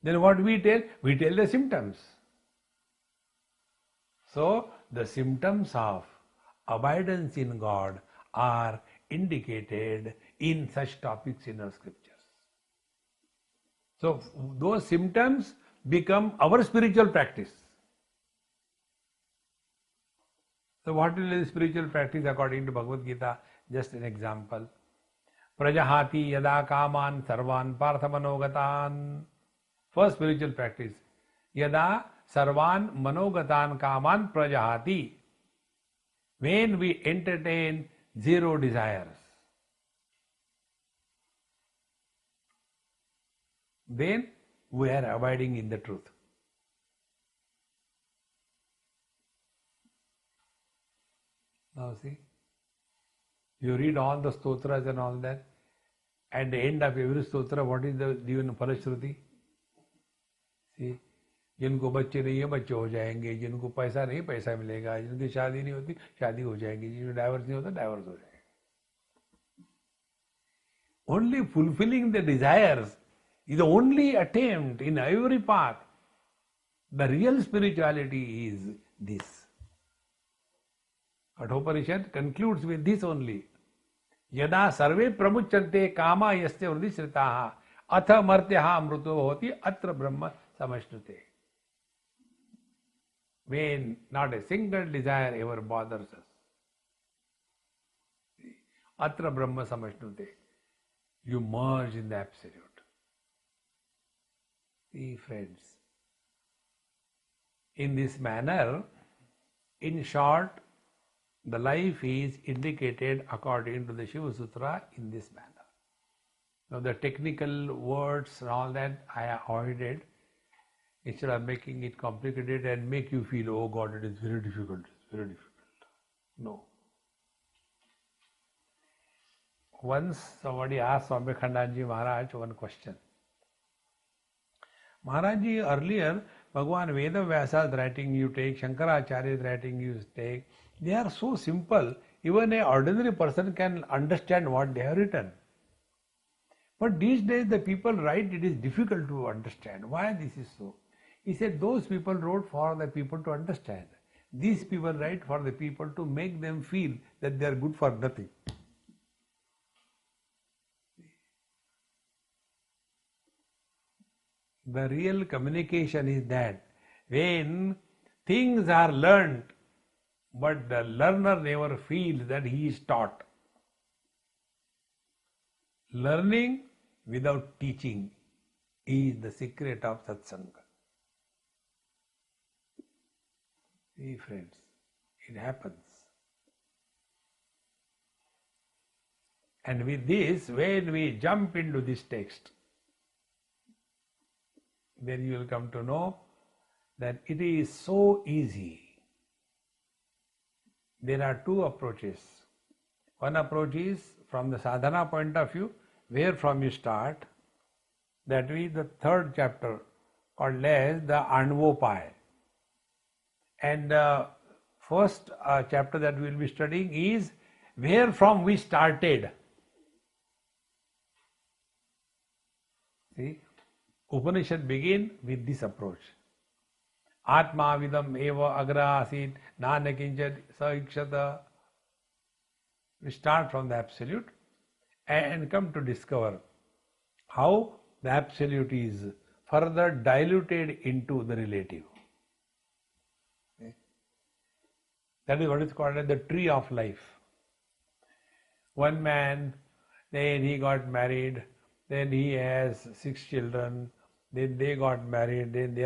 Then what we tell? We tell the symptoms. So the symptoms of abidance in God are indicated in such topics in our scriptures. So those symptoms become our spiritual practice. So what is the spiritual practice according to Bhagavad Gita? Just an example. Prajahati yada kaman sarvan parthamanogatan. First spiritual practice. Yada sarvan manogatan kaman prajahati. When we entertain 0 desires, then we are abiding in the truth. Now see, you read all the stotras and all that. At the end of every stotra, what is the given Falashruti? See, जिनको बच्चे नहीं है बच्चे हो जाएंगे, जिनको पैसा नहीं पैसा मिलेगा, जिनकी शादी नहीं होती शादी हो जाएगी, जिनको डाइवर्स नहीं होता डाइवर्स हो जाएगा. Only fulfilling the desires is the only attempt in every path. The real spirituality is this. Kathopanishad concludes with this only. Yada sarve pramuchante kama yasya hridishritaha atha martyaha amruto bhavati atra brahma samashnute. When not a single desire ever bothers us. Atra brahma samashnute. You merge in the absolute. See, friends, in this manner, in short, the life is indicated according to the Shiva Sutra in this manner. Now the technical words and all that I avoided instead of making it complicated and make you feel, oh God, it is very difficult, it's very difficult. No. Once somebody asked Swami Khandanji Maharaj one question. Maharajji, earlier, Bhagavan Veda Vyasa's writing you take, Shankaracharya's writing you take, they are so simple, even an ordinary person can understand what they have written. But these days the people write, it is difficult to understand. Why this is so? He said those people wrote for the people to understand. These people write for the people to make them feel that they are good for nothing. The real communication is that when things are learnt, but the learner never feels that he is taught. Learning without teaching is the secret of satsanga. See, friends, it happens. And with this, when we jump into this text, then you will come to know that it is so easy. There are two approaches. One approach is from the sadhana point of view, where from you start. That is the third chapter called as the Anvopaya. And the first chapter that we will be studying is where from we started. See, Upanishad begin with this approach. Atma vidam eva agra asit nanakinjat saikshata. We start from the absolute and come to discover how the absolute is further diluted into the relative. Okay. That is what is called as the tree of life. One man, then he got married, then he has 6 children, then they got married, then they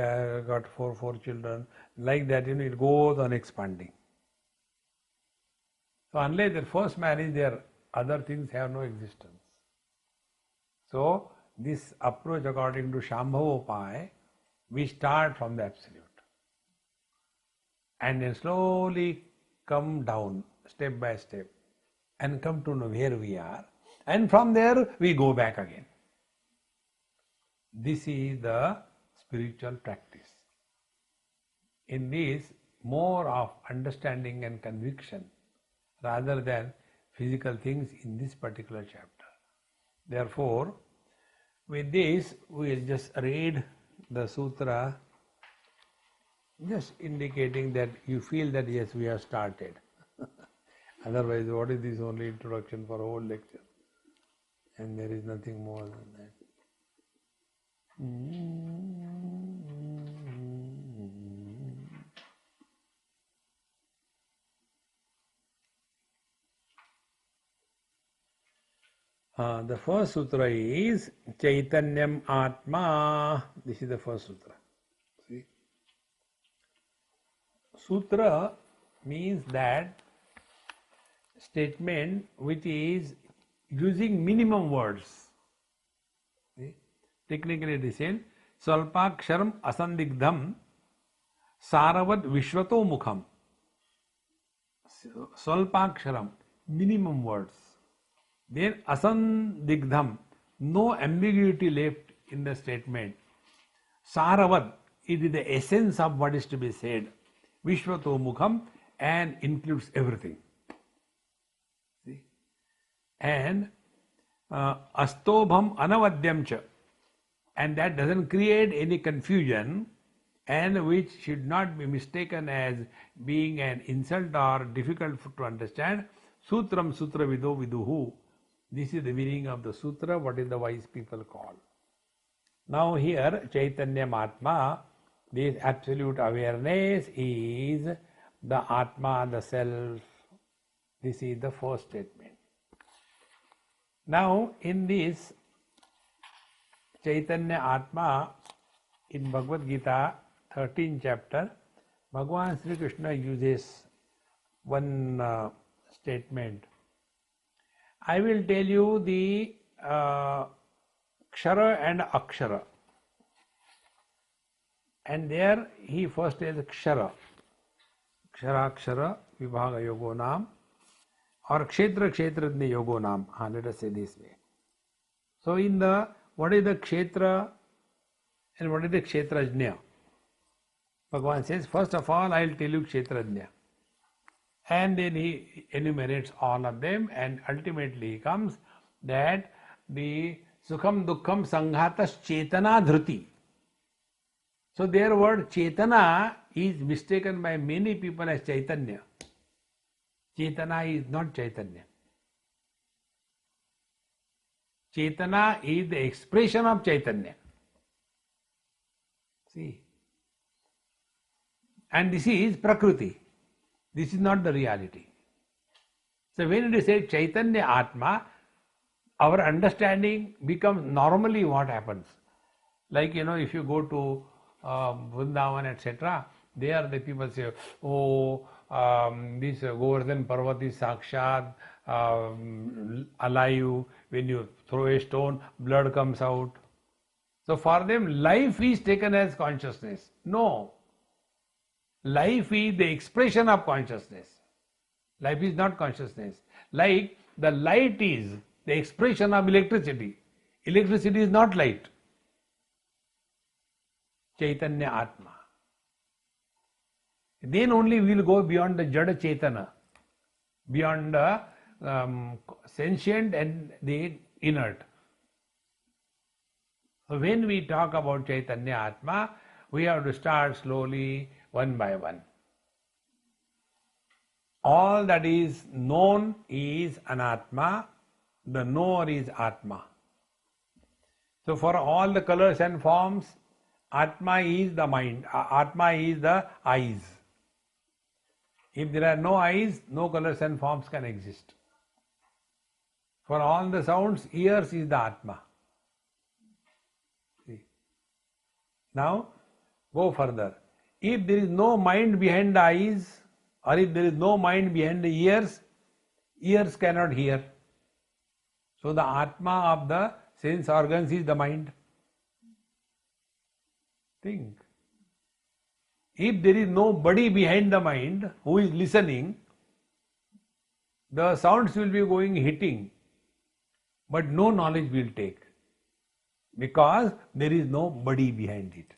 got four children. Like that, it goes on expanding. So unless their first marriage, their other things have no existence. So this approach according to Shambhavopaya, we start from the absolute and then slowly come down step by step and come to know where we are, and from there we go back again. This is the spiritual practice. In this, more of understanding and conviction rather than physical things in this particular chapter. Therefore, with this, we will just read the sutra, just indicating that you feel that yes, we have started. Otherwise, what is this only introduction for a whole lecture? And there is nothing more than that. The first sutra is Chaitanyam Atma. This is the first sutra. See? Sutra means that statement which is using minimum words. See? Technically it is said, Salpaksharam asandigdham saravad vishvato mukham. Salpaksharam, minimum words. Then asandigdham, no ambiguity left in the statement. Saravad, it is the essence of what is to be said. Vishvato mukham, and includes everything. See? And astobham anavadyam cha, and that doesn't create any confusion, and which should not be mistaken as being an insult or difficult to understand. Sutram sutra vido viduhu. This is the meaning of the sutra, what is the wise people call. Now here Chaitanya Atma, this absolute awareness is the Atma, the self. This is the first statement. Now in this Chaitanya Atma, in Bhagavad Gita 13th chapter, Bhagavan Sri Krishna uses one statement. I will tell you the Kshara and Akshara. And there he first tells Kshara. Kshara Akshara Vibhaga Yogo Nam, or Kshetra Kshetrajna Yogo Nam. Let us say this way. So in the, what is the Kshetra and what is the Kshetrajna? Bhagavan says, first of all, I will tell you Kshetrajna. And then he enumerates all of them, and ultimately comes that the Sukham Dukkham Sanghatas Chetana Dhruti. So their word Chetana is mistaken by many people as Chaitanya. Chetana is not Chaitanya. Chetana is the expression of Chaitanya. See. And this is Prakriti. This is not the reality. So when we say Chaitanya Atma, our understanding becomes normally what happens. Like, if you go to Vrindavan, etc., there the people say, oh, this Govardhan Parvat is Sakshat, alive. When you throw a stone, blood comes out. So for them, life is taken as consciousness. No. Life is the expression of consciousness. Life is not consciousness. Like the light is the expression of electricity. Electricity is not light. Chaitanya Atma. Then only we will go beyond the Jada Chaitana, beyond the sentient and the inert. So when we talk about Chaitanya Atma, we have to start slowly, one by one. All that is known is Anatma, the knower is Atma. So for all the colors and forms, Atma is the mind, Atma is the eyes. If there are no eyes, no colors and forms can exist. For all the sounds, ears is the Atma. See. Now, go further. If there is no mind behind the eyes, or if there is no mind behind the ears, ears cannot hear. So the Atma of the sense organs is the mind. Think. If there is no body behind the mind who is listening, the sounds will be going hitting, but no knowledge will take, because there is no body behind it.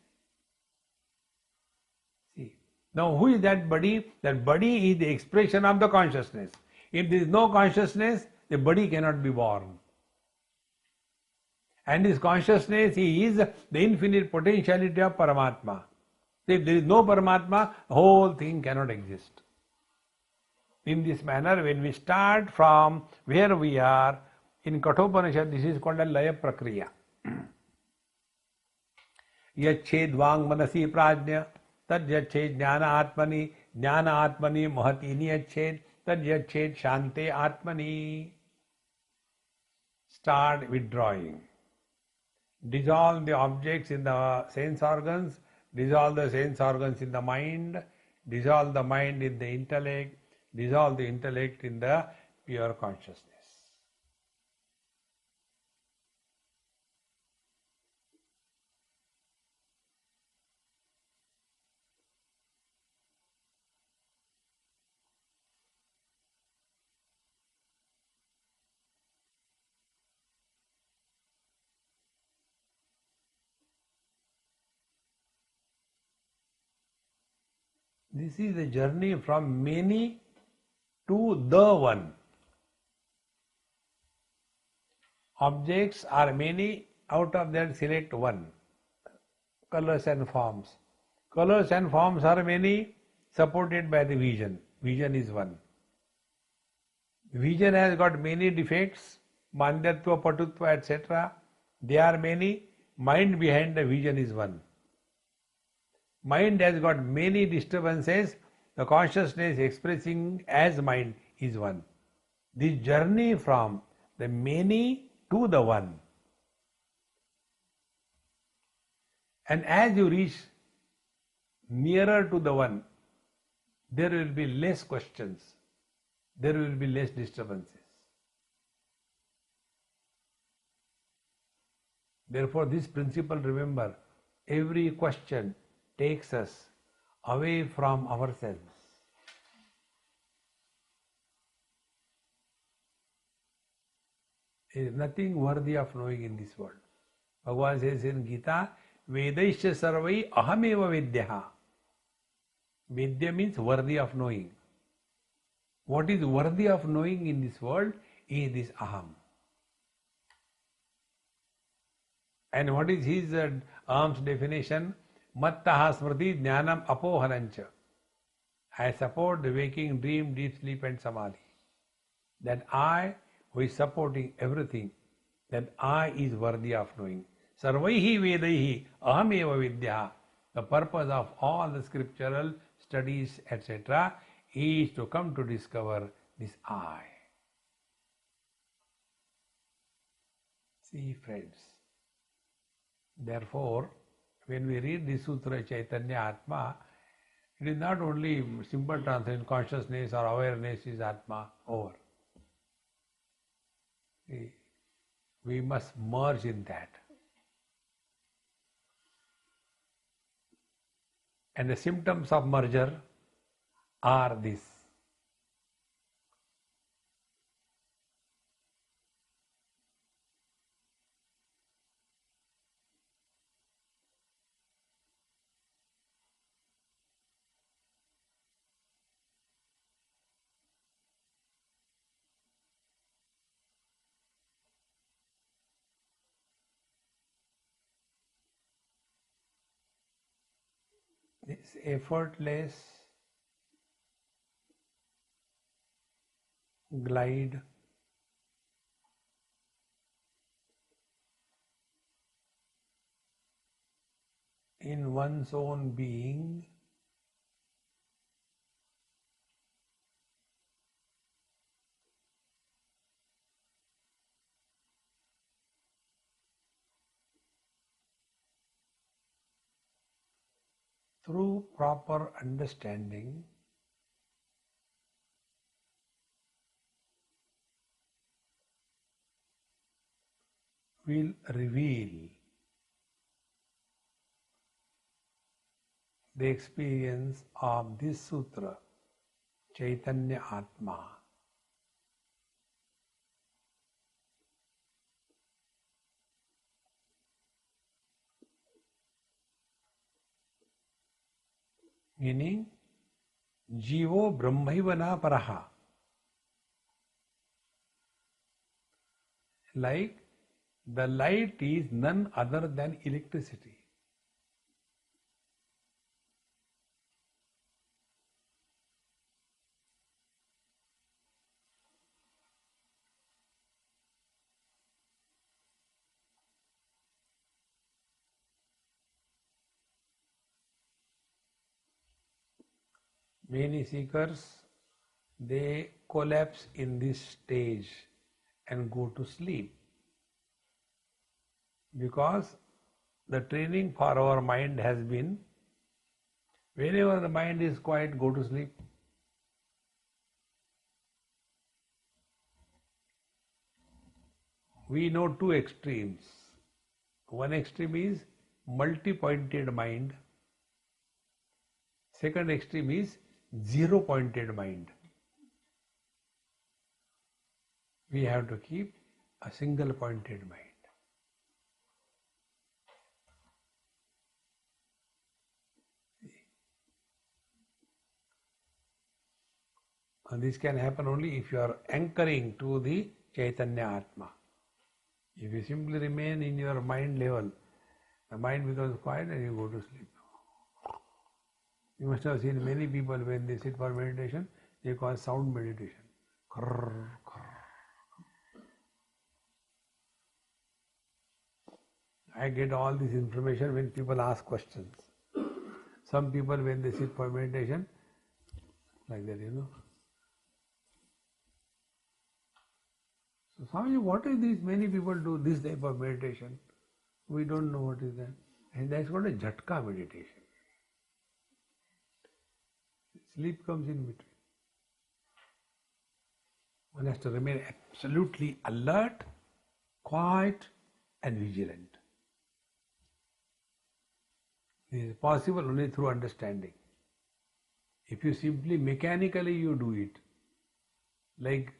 See. Now who is that body? That body is the expression of the consciousness. If there is no consciousness, the body cannot be born. And this consciousness is the infinite potentiality of Paramatma. If there is no Paramatma, the whole thing cannot exist. In this manner, when we start from where we are, in Kathopanishad, this is called a Laya Prakriya. Yached Vang Manasi Prajna, Tad Yached Jnana Atmani, Jnana Atmani Mahatini Yached, Tad Yached Shante Atmani. Start withdrawing. Dissolve the objects in the sense organs, dissolve the sense organs in the mind, dissolve the mind in the intellect, dissolve the intellect in the pure consciousness. This is a journey from many to the one. Objects are many, out of that select one. Colors and forms. Colors and forms are many, supported by the vision. Vision is one. Vision has got many defects, mandyatva, patutva, etc. They are many. Mind behind the vision is one. Mind has got many disturbances. The consciousness expressing as mind is one. This journey from the many to the one. And as you reach nearer to the one, there will be less questions. There will be less disturbances. Therefore, this principle, remember, every question takes us away from ourselves. There is nothing worthy of knowing in this world. Bhagavan says in Gita, Vedaisya sarvai ahameva vidyaha. Vidya means worthy of knowing. What is worthy of knowing in this world is this aham. And what is his aham's definition? Mattaha smriti jnanam apohanancha. I support the waking, dream, deep sleep and samadhi. That I, who is supporting everything, that I is worthy of knowing. Sarvaihi vedaihi ahameva vidya. The purpose of all the scriptural studies, etc., is to come to discover this I. See, friends. Therefore, when we read this sutra Chaitanya Atma, it is not only simple translation, consciousness or awareness is Atma, over. We must merge in that. And the symptoms of merger are this. This effortless glide in one's own being through proper understanding will reveal the experience of this sutra, Chaitanya Atma. Meaning, Jivo Brahmaivana Paraha. Like the light is none other than electricity. Many seekers, they collapse in this stage and go to sleep because the training for our mind has been, whenever the mind is quiet, go to sleep. We know two extremes. One extreme is multi-pointed mind. Second extreme is zero-pointed mind. We have to keep a single-pointed mind. And this can happen only if you are anchoring to the Chaitanya Atma. If you simply remain in your mind level, the mind becomes quiet and you go to sleep. You must have seen many people when they sit for meditation, they call sound meditation. Krrr, krrr. I get all this information when people ask questions. Some people when they sit for meditation, like that, So Swamiji, what is this? Many people do this type of meditation. We don't know what is that. And that's called a jhatka meditation. Sleep comes in between. One has to remain absolutely alert, quiet and vigilant. This is possible only through understanding. If you simply mechanically you do it, like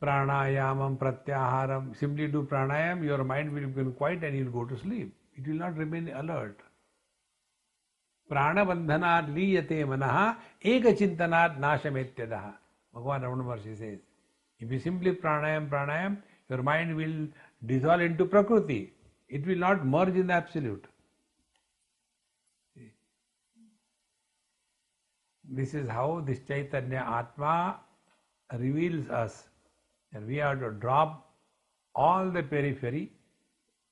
pranayamam, pratyaharam, simply do pranayam, your mind will become quiet and you will go to sleep. It will not remain alert. Prana bandhanat liyate manaha eka chintanat nashametyadaha. Bhagavan Ramana Maharshi says, if you simply pranayam, your mind will dissolve into prakriti. It will not merge in the absolute. This is how this Chaitanya Atma reveals us that we have to drop all the periphery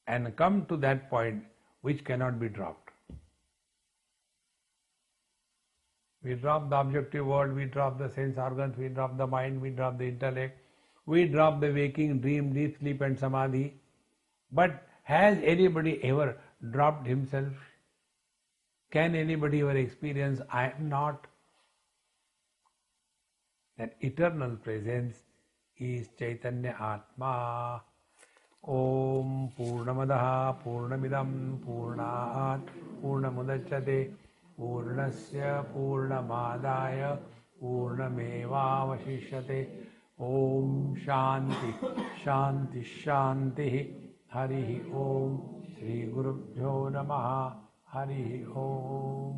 and come to that point which cannot be dropped. We drop the objective world, we drop the sense organs, we drop the mind, we drop the intellect, we drop the waking, dream, deep sleep and samadhi. But has anybody ever dropped himself? Can anybody ever experience I am not? That eternal presence is Chaitanya Atma. Om Purnamadaha Purnamidam Purnat Purnamudachyate Purnasya Purnamadaya Purnamevavashishyate. Om Shanti Shanti Shanti. Harihi Om. Shri Gurubhyo Namaha. Harihi Om.